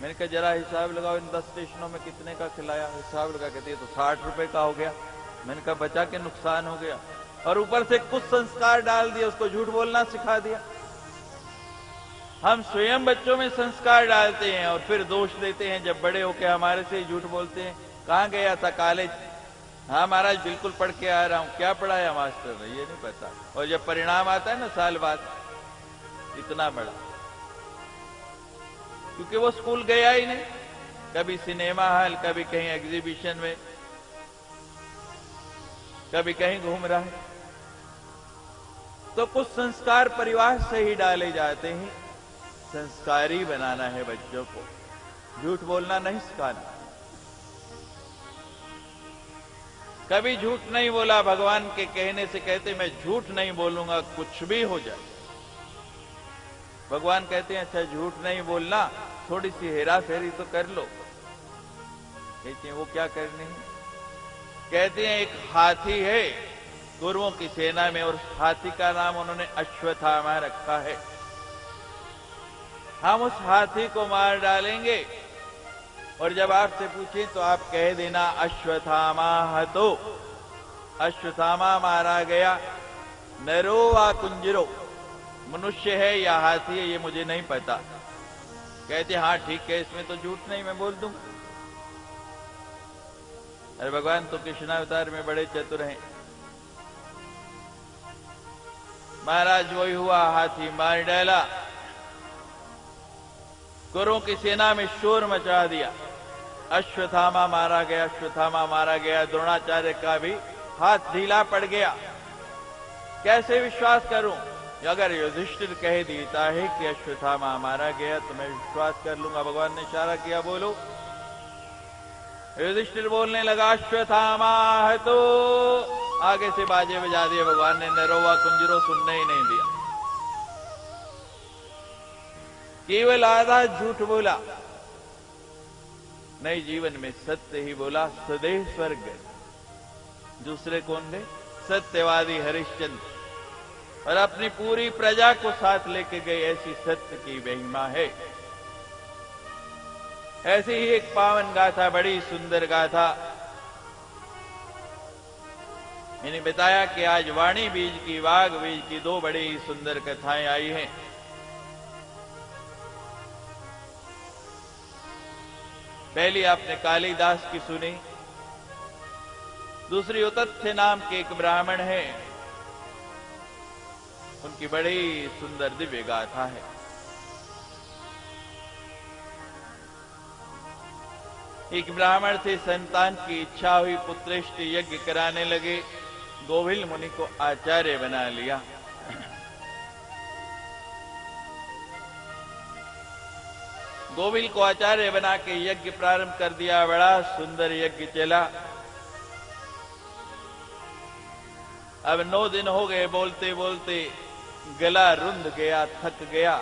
मैंने कहा जरा हिसाब लगाओ इन 10 स्टेशनों में कितने का खिलाया, हिसाब लगा। कहते तो 60 रुपए का हो गया। मैंने कहा बचा के नुकसान हो गया, और ऊपर से कुछ संस्कार डाल दिया, उसको झूठ बोलना सिखा दिया। हम स्वयं बच्चों में संस्कार डालते हैं और फिर दोष देते हैं जब बड़े होकर हमारे से झूठ बोलते हैं। कहाँ गया था कॉलेज? हाँ महाराज बिल्कुल पढ़ के आ रहा हूं। क्या पढ़ाया मास्टर ने? ये नहीं पता। और जब परिणाम आता है ना साल बाद, इतना बड़ा, क्योंकि वो स्कूल गया ही नहीं, कभी सिनेमा हॉल, कभी कहीं एग्जीबिशन में, कभी कहीं घूम रहा है। तो कुछ संस्कार परिवार से ही डाले जाते हैं। संस्कारी बनाना है बच्चों को, झूठ बोलना नहीं सिखाना। कभी झूठ नहीं बोला, भगवान के कहने से कहते मैं झूठ नहीं बोलूंगा कुछ भी हो जाए। भगवान कहते हैं अच्छा झूठ नहीं बोलना, थोड़ी सी हेरा फेरी तो कर लो। कहते हैं वो क्या करनी है? कहते हैं एक हाथी है कौरवों की सेना में और हाथी का नाम उन्होंने अश्वत्थामा रखा है। हम उस हाथी को मार डालेंगे और जब आपसे पूछें तो आप कह देना अश्वत्थामा हतो, अश्वत्थामा मारा गया। नरो वा कुंजरो, मनुष्य है या हाथी है ये मुझे नहीं पता। कहते हाँ ठीक है, इसमें तो झूठ नहीं, मैं बोल दूं। अरे भगवान तो कृष्णावतार में बड़े चतुर हैं। महाराज वही हुआ, हाथी मार डाला, कौरवों की सेना में शोर मचा दिया। अश्वत्थामा मारा गया, अश्वत्थामा मारा गया। द्रोणाचार्य का भी हाथ ढीला पड़ गया। कैसे विश्वास करूं? अगर युधिष्ठिर कह देता है कि अश्वत्थामा मारा गया तो मैं विश्वास कर लूंगा। भगवान ने इशारा किया, बोलो। युधिष्ठिर बोलने लगा अश्वत्थामा है, तो आगे से बाजे बजा दिए भगवान ने। नरोवा कुंजरो सुनने ही नहीं दिया, केवल आधा झूठ बोला, नई जीवन में सत्य ही बोला। सदैव स्वर्ग। दूसरे कौन थे? सत्यवादी हरिश्चंद्र, और अपनी पूरी प्रजा को साथ लेके गए। ऐसी सत्य की महिमा है। ऐसी ही एक पावन गाथा, बड़ी सुंदर गाथा। मैंने बताया कि आज वाणी बीज की, वाग बीज की दो बड़ी सुंदर कथाएं आई हैं। पहली आपने कालिदास की सुनी, दूसरी उतथ्य नाम के एक ब्राह्मण है, उनकी बड़ी सुंदर दिव्य गाथा है। एक ब्राह्मण से संतान की इच्छा हुई, पुत्रेष्ट यज्ञ कराने लगे। गोविल मुनि को आचार्य बना लिया। गोविल को आचार्य बना के यज्ञ प्रारंभ कर दिया। बड़ा सुंदर यज्ञ चला। अब 9 दिन हो गए, बोलते बोलते गला रुंध गया, थक गया।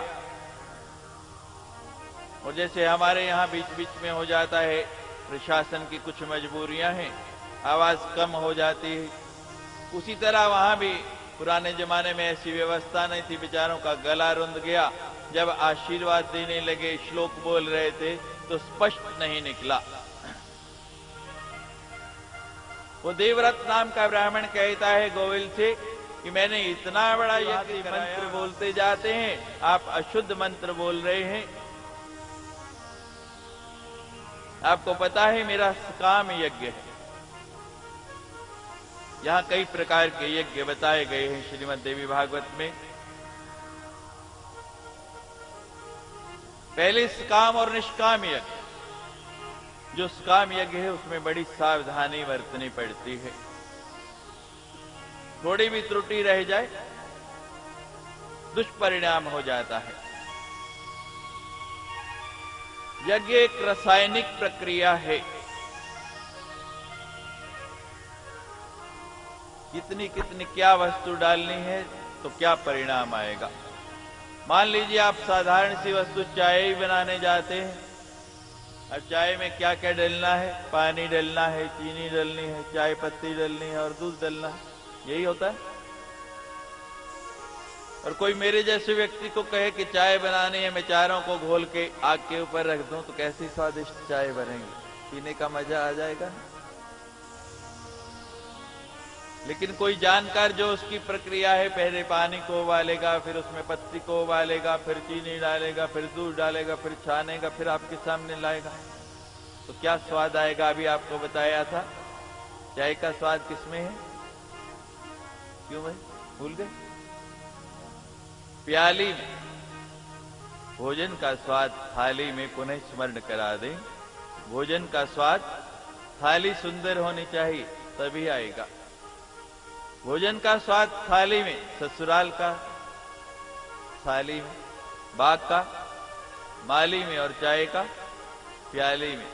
और जैसे हमारे यहां बीच बीच में हो जाता है, प्रशासन की कुछ मजबूरियां हैं, आवाज कम हो जाती है, उसी तरह वहां भी पुराने जमाने में ऐसी व्यवस्था नहीं थी। बेचारों का गला रुंध गया। जब आशीर्वाद देने लगे, श्लोक बोल रहे थे तो स्पष्ट नहीं निकला। वो देवव्रत नाम का ब्राह्मण कहता है गोविल से कि मैंने इतना बड़ा यज्ञ, मंत्र बोलते जाते हैं, आप अशुद्ध मंत्र बोल रहे हैं। आपको पता है मेरा काम यज्ञ है। यहां कई प्रकार के यज्ञ बताए गए हैं श्रीमद् देवी भागवत में। पहले सकाम और निष्काम यज्ञ। जो सकाम यज्ञ है उसमें बड़ी सावधानी बरतनी पड़ती है। थोड़ी भी त्रुटि रह जाए दुष्परिणाम हो जाता है। यज्ञ एक रासायनिक प्रक्रिया है। कितनी कितनी क्या वस्तु डालनी है तो क्या परिणाम आएगा। मान लीजिए आप साधारण सी वस्तु चाय ही बनाने जाते हैं। अब चाय में क्या क्या डालना है? पानी डालना है, चीनी डालनी है, चाय पत्ती डालनी है और दूध डालना है। यही होता है। और कोई मेरे जैसे व्यक्ति को कहे कि चाय बनानी है, मैं चारों को घोल के आग के ऊपर रख दूं तो कैसी स्वादिष्ट चाय बनेगी, पीने का मजा आ जाएगा। लेकिन कोई जानकार जो उसकी प्रक्रिया है, पहले पानी को उबालेगा, फिर उसमें पत्ती को उबालेगा, फिर चीनी डालेगा, फिर दूध डालेगा, फिर छानेगा, फिर आपके सामने लाएगा, तो क्या स्वाद आएगा। अभी आपको बताया था चाय का स्वाद किसमें है। क्यों भाई भूल गए? प्याली में। भोजन का स्वाद थाली में पुनः स्मरण करा दें। भोजन का स्वाद, थाली सुंदर होनी चाहिए तभी आएगा। भोजन का स्वाद थाली में, ससुराल का थाली में, बाग का माली में और चाय का प्याली में।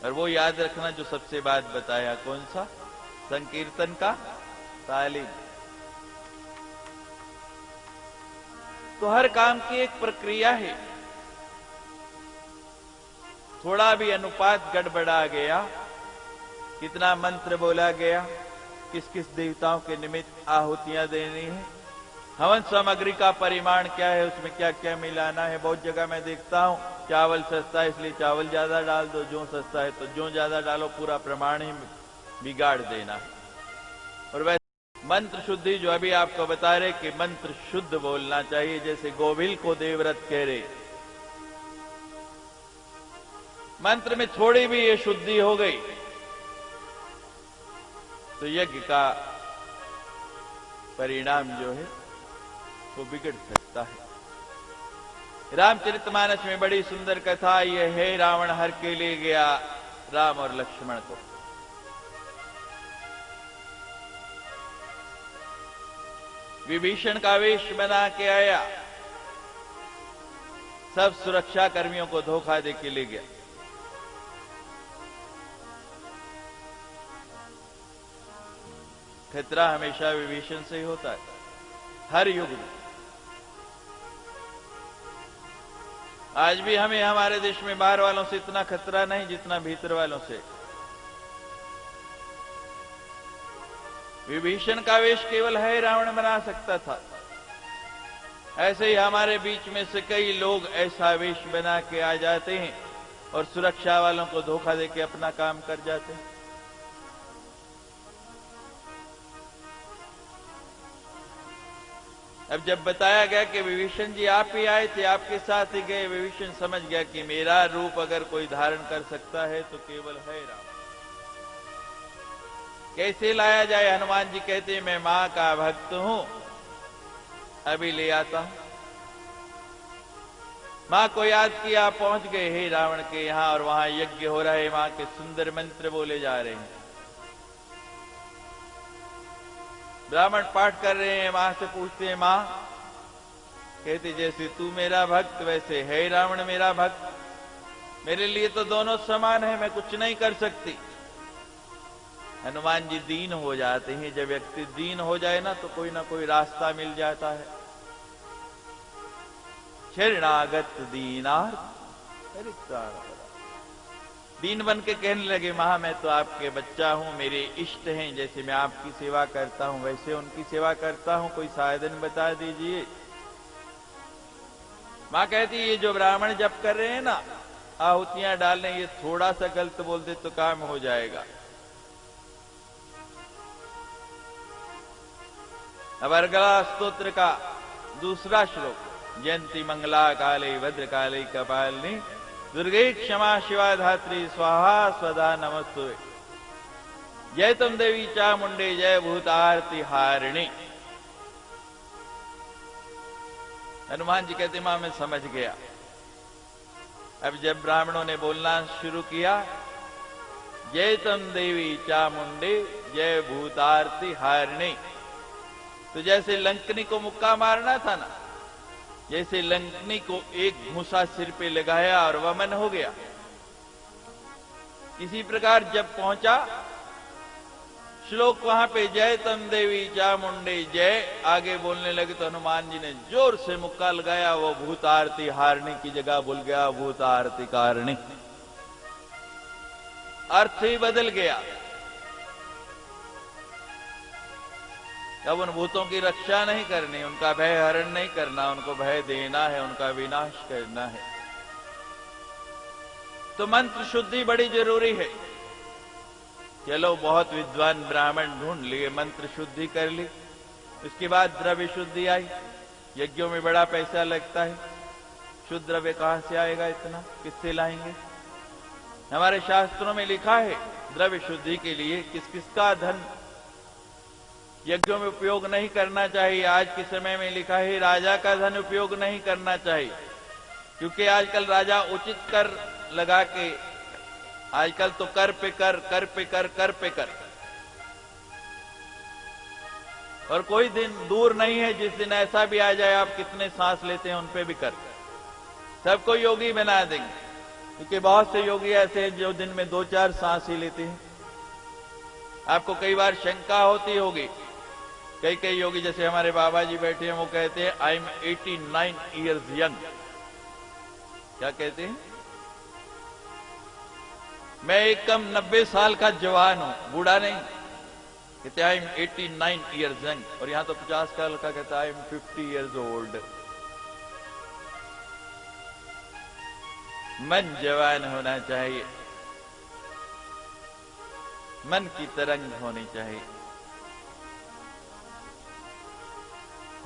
और वो याद रखना जो सबसे बात बताया, कौन सा? संकीर्तन का ताली में। तो हर काम की एक प्रक्रिया है। थोड़ा भी अनुपात गड़बड़ा गया, कितना मंत्र बोला गया, किस किस देवताओं के निमित्त आहुतियां देनी है, हवन सामग्री का परिमाण क्या है, उसमें क्या क्या मिलाना है। बहुत जगह मैं देखता हूं चावल सस्ता है इसलिए चावल ज्यादा डाल दो, जो सस्ता है तो जो ज्यादा डालो, पूरा प्रमाण ही बिगाड़ देना है। और वैसे मंत्र शुद्धि जो अभी आपको बता रहे कि मंत्र शुद्ध बोलना चाहिए, जैसे गोविल को देवव्रत कह रहे, मंत्र में थोड़ी भी ये शुद्धि हो गई तो यज्ञ का परिणाम जो है वो बिगड़ सकता है। रामचरितमानस में बड़ी सुंदर कथा ये है। रावण हर के ले गया राम और लक्ष्मण को। विभीषण का वेश बना के आया, सब सुरक्षा कर्मियों को धोखा दे के ले गया। खतरा हमेशा विभीषण से ही होता है, हर युग में। आज भी हमें हमारे देश में बाहर वालों से इतना खतरा नहीं जितना भीतर वालों से। विभीषण का वेश केवल है रावण बना सकता था, ऐसे ही हमारे बीच में से कई लोग ऐसा वेश बना के आ जाते हैं और सुरक्षा वालों को धोखा देके अपना काम कर जाते हैं। अब जब बताया गया कि विभीषण जी आप ही आए थे, आपके साथ ही गए, विभीषण समझ गया कि मेरा रूप अगर कोई धारण कर सकता है तो केवल है राम। कैसे लाया जाए? हनुमान जी कहते मैं मां का भक्त हूं, अभी ले आता हूं। मां को याद किया, पहुंच गए हे रावण के यहां और वहां यज्ञ हो रहा है, मां के सुंदर मंत्र बोले जा रहे हैं, ब्राह्मण पाठ कर रहे हैं। मां से पूछते हैं मां, कहते जैसे तू मेरा भक्त वैसे है रावण मेरा भक्त, मेरे लिए तो दोनों समान है, मैं कुछ नहीं कर सकती। हनुमान जी दीन हो जाते हैं। जब व्यक्ति दीन हो जाए ना तो कोई ना कोई रास्ता मिल जाता है। शरणागत दीनार्थ दीन बन के कहने लगे मां मैं तो आपके बच्चा हूं, मेरे इष्ट हैं, जैसे मैं आपकी सेवा करता हूं वैसे उनकी सेवा करता हूं, कोई साधन बता दीजिए। मां कहती ये जो ब्राह्मण जप कर रहे हैं ना, आहुतियां डालने, ये थोड़ा सा गलत बोल दे तो काम हो जाएगा। अब अर्गला स्तोत्र का दूसरा श्लोक, जयंती मंगला काले भद्र काले कपालिनी दुर्गे क्षमा शिवा धात्री स्वाहा स्वधा नमस्तुते, जय तुम देवी चामुंडे जय भूतारती हारिणी। हनुमान जी कहते मां मैं समझ गया। अब जब ब्राह्मणों ने बोलना शुरू किया, जय तुम देवी चामुंडे जय भूतारती हारिणी, तो जैसे लंकनी को मुक्का मारना था ना, जैसे लंकनी को एक घूंसा सिर पे लगाया और वमन हो गया, इसी प्रकार जब पहुंचा श्लोक वहां पे जय तम देवी चामुंडे जय, आगे बोलने लगे तो हनुमान जी ने जोर से मुक्का लगाया, वो भूत आरती हारणी की जगह भूल गया भूत आरती कारणी, अर्थ ही बदल गया। अब उन भूतों की रक्षा नहीं करनी, उनका भय हरण नहीं करना, उनको भय देना है, उनका विनाश करना है। तो मंत्र शुद्धि बड़ी जरूरी है। चलो बहुत विद्वान ब्राह्मण ढूंढ लिए, मंत्र शुद्धि कर ली, उसके बाद द्रव्य शुद्धि आई। यज्ञों में बड़ा पैसा लगता है, शुद्ध द्रव्य कहां से आएगा इतना, किससे लाएंगे? हमारे शास्त्रों में लिखा है द्रव्य शुद्धि के लिए किस किसका धन यज्ञों में उपयोग नहीं करना चाहिए। आज के समय में लिखा है राजा का धन उपयोग नहीं करना चाहिए, क्योंकि आजकल राजा उचित कर लगा के, आजकल तो कर पे कर, कर पे कर, कर पे कर, और कोई दिन दूर नहीं है जिस दिन ऐसा भी आ जाए आप कितने सांस लेते हैं उन पे भी कर, सबको योगी बना देंगे। क्योंकि बहुत से योगी ऐसे हैं जो दिन में 2-4 सांस ही लेते हैं। आपको कई बार शंका होती होगी कई कई योगी जैसे हमारे बाबा जी बैठे हैं वो कहते हैं आई एम 89 ईयर्स यंग। क्या कहते हैं? मैं एक कम 90 साल का जवान हूं, बूढ़ा नहीं। कहते आई एम 89 ईयर्स यंग। और यहां तो 50 साल का कहता आई एम 50 ईयर्स ओल्ड। मन जवान होना चाहिए, मन की तरंग होनी चाहिए।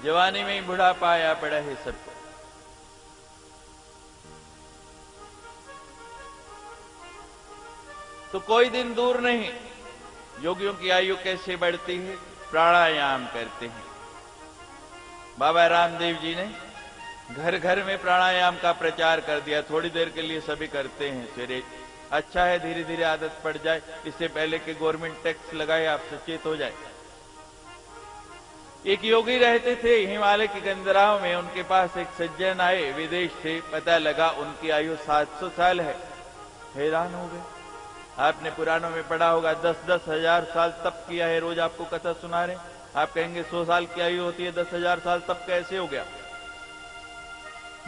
जवानी में ही बुढ़ापा आया पड़ा है सबको। तो कोई दिन दूर नहीं, योगियों की आयु कैसे बढ़ती है? प्राणायाम करते हैं। बाबा रामदेव जी ने घर घर में प्राणायाम का प्रचार कर दिया। थोड़ी देर के लिए सभी करते हैं सवेरे। अच्छा है, धीरे धीरे आदत पड़ जाए, इससे पहले कि गवर्नमेंट टैक्स लगाए आप सचेत हो जाए। एक योगी रहते थे हिमालय की गंदराओं में। उनके पास एक सज्जन आए विदेश से, पता लगा उनकी आयु 700 साल है। हैरान हो गए। आपने पुराणों में पढ़ा होगा 10-10 हजार साल तप किया है, रोज आपको कथा सुना रहे। आप कहेंगे 100 साल की आयु होती है, 10,000 साल तप कैसे हो गया?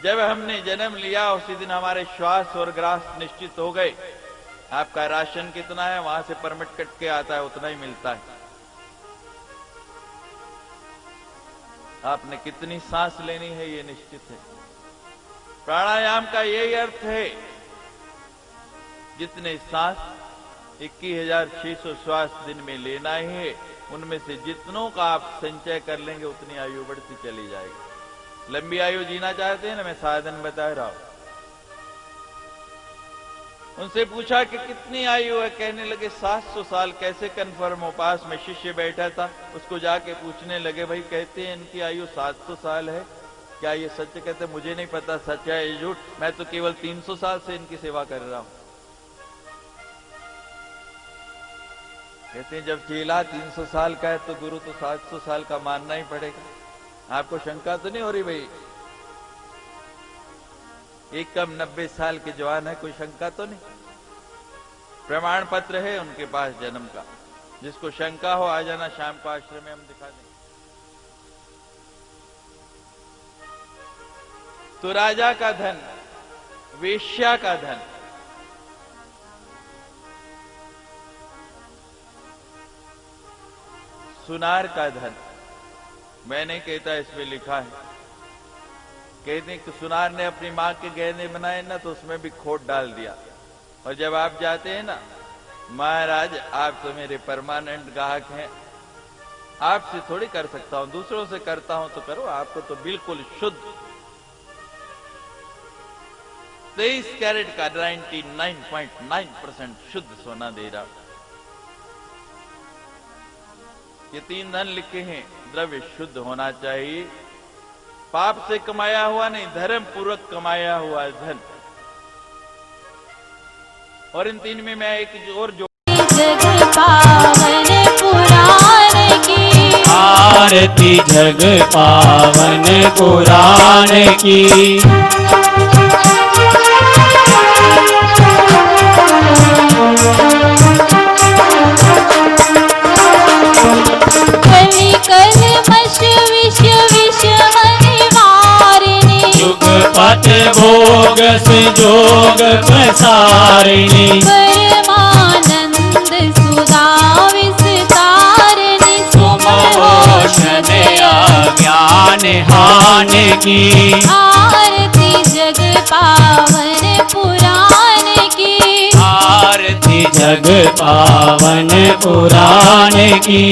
जब हमने जन्म लिया उसी दिन हमारे श्वास और ग्रास निश्चित हो गए। आपका राशन कितना है, वहां से परमिट कट के आता है, उतना ही मिलता है। आपने कितनी सांस लेनी है ये निश्चित है। प्राणायाम का यही अर्थ है, जितने सांस 21,600 श्वास दिन में लेना है, उनमें से जितनों का आप संचय कर लेंगे उतनी आयु बढ़ती चली जाएगी। लंबी आयु जीना चाहते हैं ना, मैं साधन बता रहा हूं। उनसे पूछा कि कितनी आयु है? कहने लगे 700 साल। कैसे कंफर्म हो? पास में शिष्य बैठा था, उसको जाके पूछने लगे, भाई कहते हैं इनकी आयु 700 साल है, क्या ये सच? कहते मुझे नहीं पता सच है या झूठ, मैं तो केवल 300 साल से इनकी सेवा कर रहा हूं। कहते हैं जब चेला 300 साल का है तो गुरु तो 700 साल का मानना ही पड़ेगा। आपको शंका तो नहीं हो रही भाई? एक कम 90 साल के जवान है, कोई शंका तो नहीं? प्रमाण पत्र है उनके पास जन्म का। जिसको शंका हो आ जाना, शाम को आश्रम में हम दिखा देंगे। तो राजा का धन, वेश्या का धन, सुनार का धन, मैं नहीं कहता, इसमें लिखा है। कहते हैं कि सुनार ने अपनी मां के गहने बनाए ना, तो उसमें भी खोट डाल दिया। और जब आप जाते हैं ना, महाराज आप तो मेरे परमानेंट ग्राहक हैं, आपसे थोड़ी कर सकता हूं, दूसरों से करता हूं तो करो, आपको तो बिल्कुल शुद्ध 23 कैरेट का 99.9% शुद्ध सोना दे रहा। ये 3 धन लिखे हैं। द्रव्य शुद्ध होना चाहिए, पाप से कमाया हुआ नहीं, धर्म पूर्वक कमाया हुआ धन। और इन 3 में मैं एक और जो जग पावन पुराण की, आरती जग पावन पुराण की। पत भोग संजोग प्रसारिणी, परमानंद सुधा विस्तारिणी, सुमोषण अज्ञान हान की। आरती जग पावन पुराण की, आरती जग पावन पुराण की।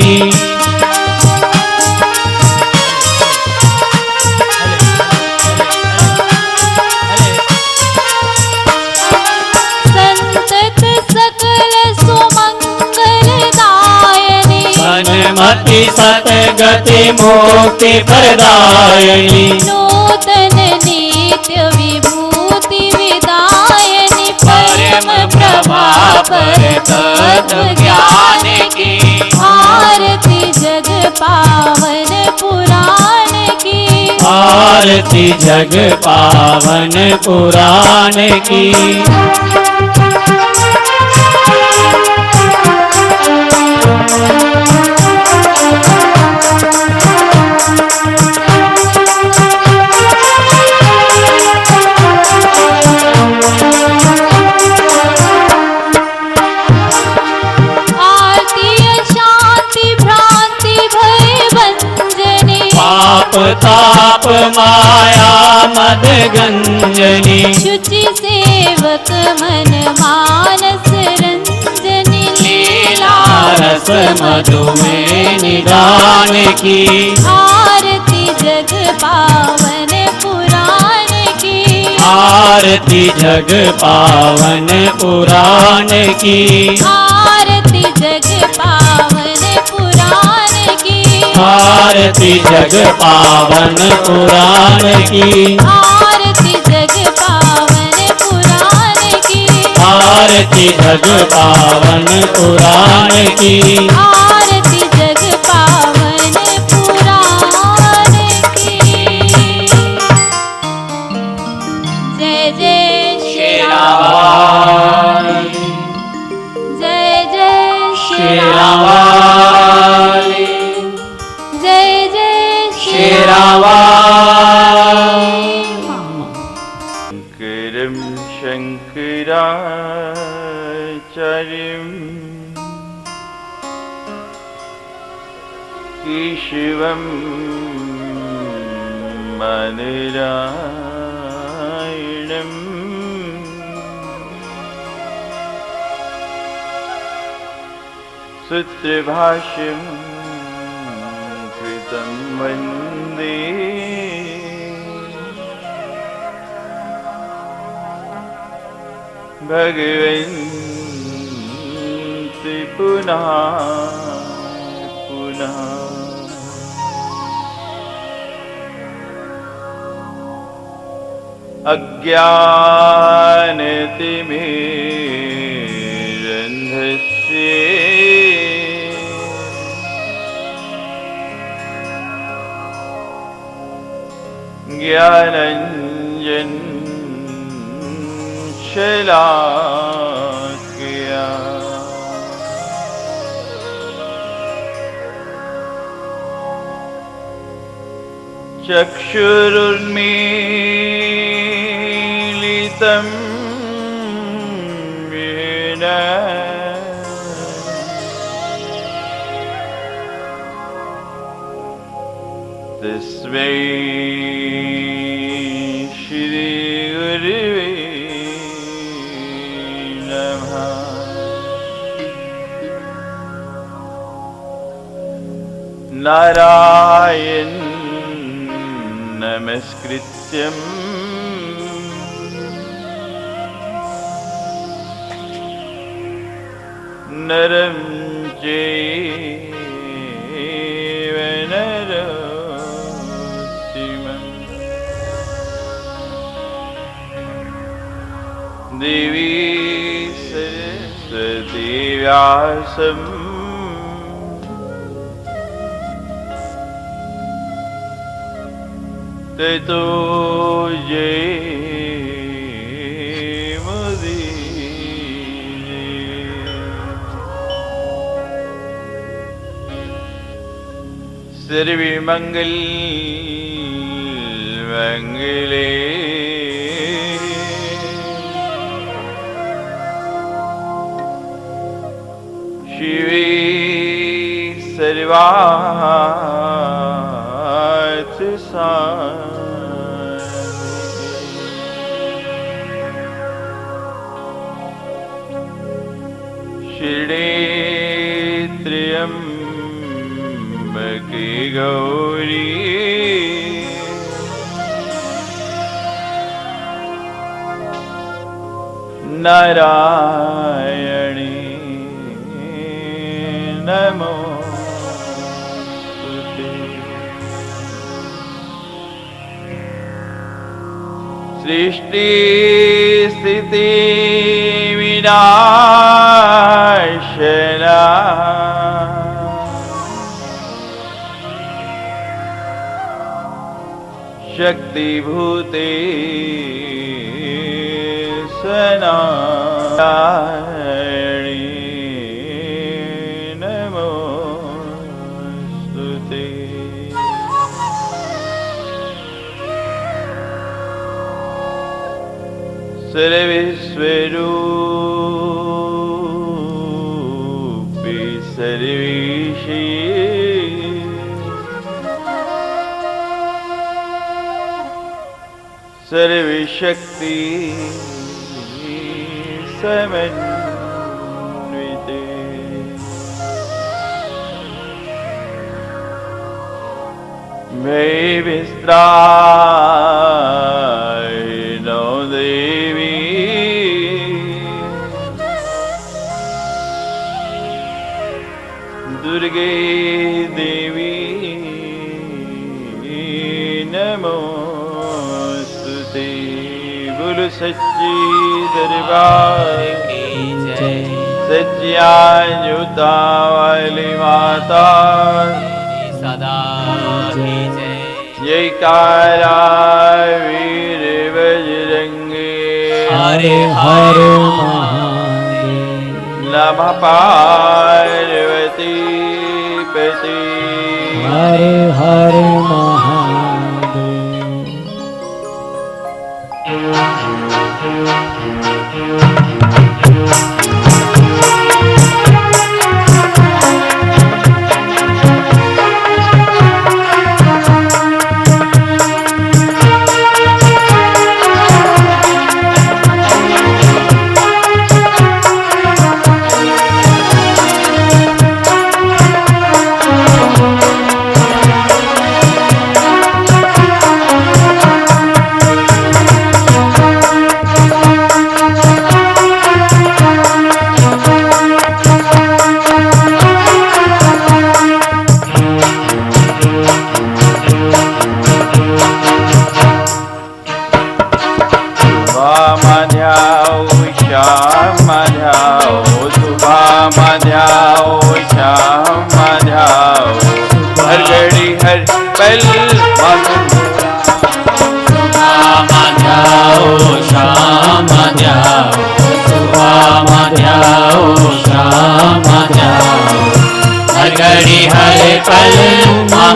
मति सतगति मुक्ति प्रदायिनी, नूतन नित्य विभूति विदायिनी, परम प्रभा पर तत्व ज्ञान की। आरती जग पावन पुराण की, आरती जग पावन पुराण की। ताप माया मद गंजनी शुचि सेवक मन मानस रंजनी लीला रस मधु में निदान की आरती जग पावन पुराण की आरती जग पावन पुराण की आरती जग पावन पुराण की आरती जग पावन पुराण की आरती जग पावन पुराण की आरती जग पावन पुराण की आरती जग पावन पुराण की जय जय श्री राम जय जय श्री राम जय जय श्री राम शङ्करं शङ्कराचार्यं केशवं मानरायणं सूत्रभाष्यं कृतं वन्दे भगवन्ति पुनः पुनः अज्ञानतिमिरन्धस्य ज्ञानञ्जन शलाकया चक्षुरुन्मीलितं येन तस्मै श्री गुरुवे नमः। नारायण नमस्कृत्यं नरं चैव नरोत्तमं देवी सरस्वती व्यासं ततो जयमुदीरये। सर्वमङ्गल मङ्गले शिवे सर्वार्थ शिरे त्र्यम्बके गौरी नारायणी नमोस्तुते। सृष्टि स्थिति विनाशना शक्तिभूते सनातनी नमोस्तुते। सर्वस्वरूपे सर्वेशे सर्वशक्ति समन्विते मैं विस्त्राय नो देवी दुर्गे देवी नमोस्तुते। बोलो सच्ची दरबार की जय। सच्चिदानंदा वाली माता सदा की जय। जयकारा वीर बजरंगी हरे हर महादेव। नमः पार्वती पति हरे हर महादेव। हर घड़ी हर पल सुबह मध्याओ शाम मध्याओ। सुबह मध्याओ शाम मध्याओ। हर घड़ी हर पल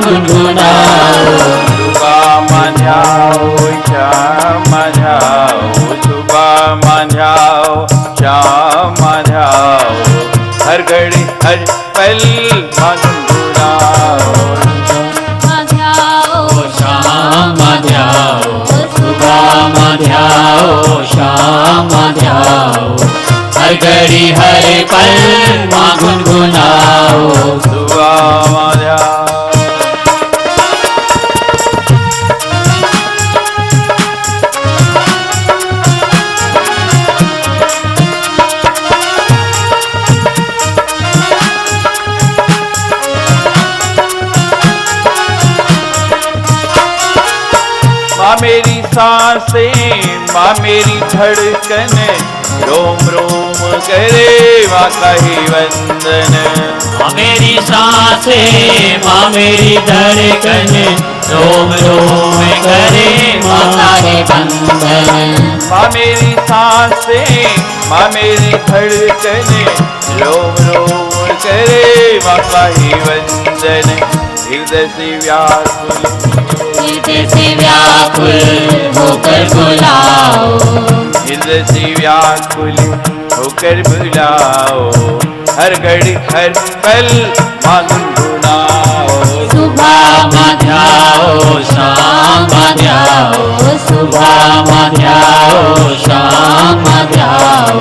गुनगुनाओ। सुबह मध्याओ शाम मध्याओ। सुबह मध्याओ शाम मध्याओ। हर घड़ी हर पल गुनगुनाओ। शाम मध्याओ। सुबह मध्याओ शाम मध्याओ। हर घड़ी हर पल गुनगुनाओ। सुबह मध्याओ। माँ मेरी सांसें माँ मेरी धड़कन रोम रोम करे माँ का ही वंदन। माँ मेरी सांसें माँ मेरी धड़कन रोम रोम करे माँ का ही वंदन। माँ मेरी सांसें माँ मेरी धड़कन रोम रोम करे माँ का ही वंदन। हृदय से व्याकुल होकर बुलाओ। हृदय से व्याकुल होकर बुलाओ। हर घड़ी हर पल माँ गुनगुनाओ। सुबह मध्याओ शाम मध्याओ। सुबह मध्याओ शाम मध्याओ।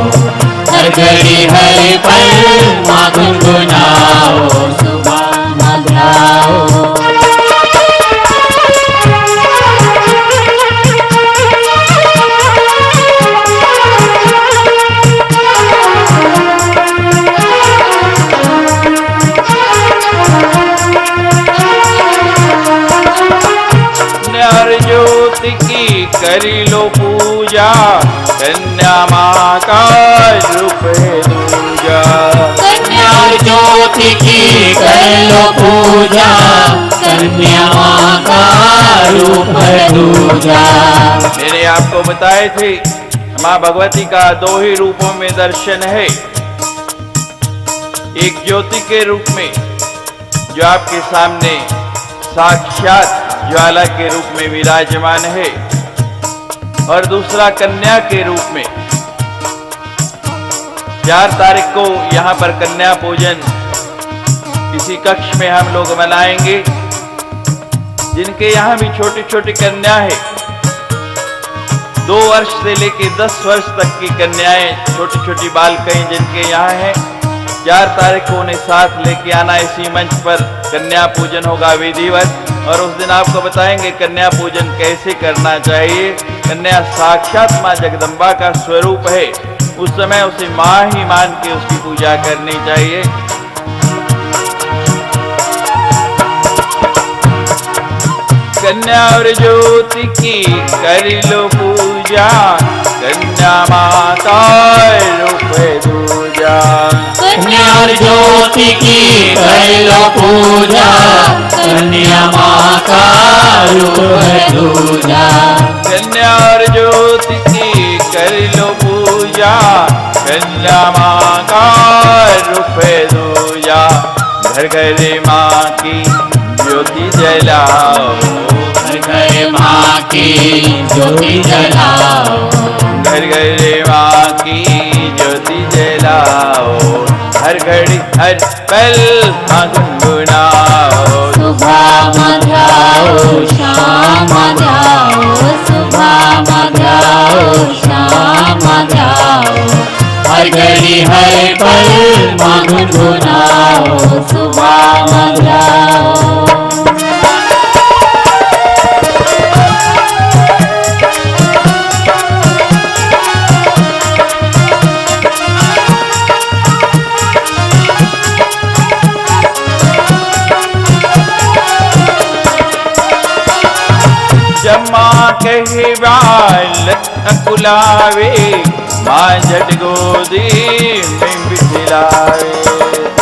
हर घड़ी हर पल माँ गुनगुनाओ। सुबह मध्याओ। ज्योति की करी लो पूजा कन्या माँ का रूप है दूजा। कन्या ज्योति की कर लो पूजा। कन्या माँ का रूप है दूजा। मैंने आपको बताए थे माँ भगवती का दो ही रूपों में दर्शन है। एक ज्योति के रूप में जो आपके सामने साक्षात ज्वाला के रूप में विराजमान है और दूसरा कन्या के रूप में। 4 तारीख को यहाँ पर कन्या पूजन इसी कक्ष में हम लोग मनाएंगे। जिनके यहाँ भी छोटी छोटी कन्या है 2 वर्ष से लेकर 10 वर्ष तक की कन्याएं, छोटी छोटी बालिकाएं जिनके यहाँ हैं, 4 तारीख को उन्हें साथ लेके आना। इसी मंच पर कन्या पूजन होगा विधिवत, और उस दिन आपको बताएंगे कन्या पूजन कैसे करना चाहिए। कन्या साक्षात माँ जगदम्बा का स्वरूप है, उस समय उसे माँ ही मान के उसकी पूजा करनी चाहिए। कन्या और ज्योति की कर लो पूजा, कन्या माता रूप दूजा। कन्या और ज्योति की कर लो पूजा, कन्या माँ का रूप है दूजा। कन्या और ज्योति की कर लो पूजा, कन्या माँ का रूप है दूजा। घर घर माँ की ज्योति जलाओ, घर घर माँ की ज्योति जलाओ, घर घर माँ की ज्योति जलाओ। हर घड़ी हर पल माँ गुनगुनाओ। सुबह मध्याओ शाम मध्याओ, सुबह मध्याओ शाम मध्याओ। हर घड़ी हर पल माँ गुनगुनाओ, सुबह मध्याओ। माँ कहे बालक अकुलावे, माँ झट गोदी में बिठलावे।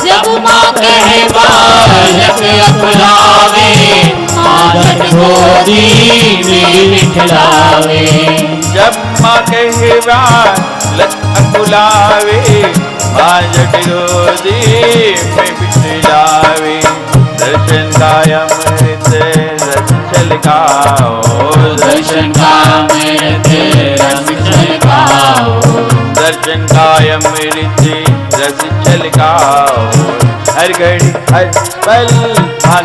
जब माँ कहे बालक अकुलावे, माँ झट गोदी में बिठलावे। जब माँ कहे बालक अकुलावे, माँ झट गोदी में बिठलावे। दर्शन का अमृत रस छलकाओ, दर्शन का अमृत रस छलकाओ, दर्शन का अमृत रस छलकाओ। हर घड़ी हर पल माँ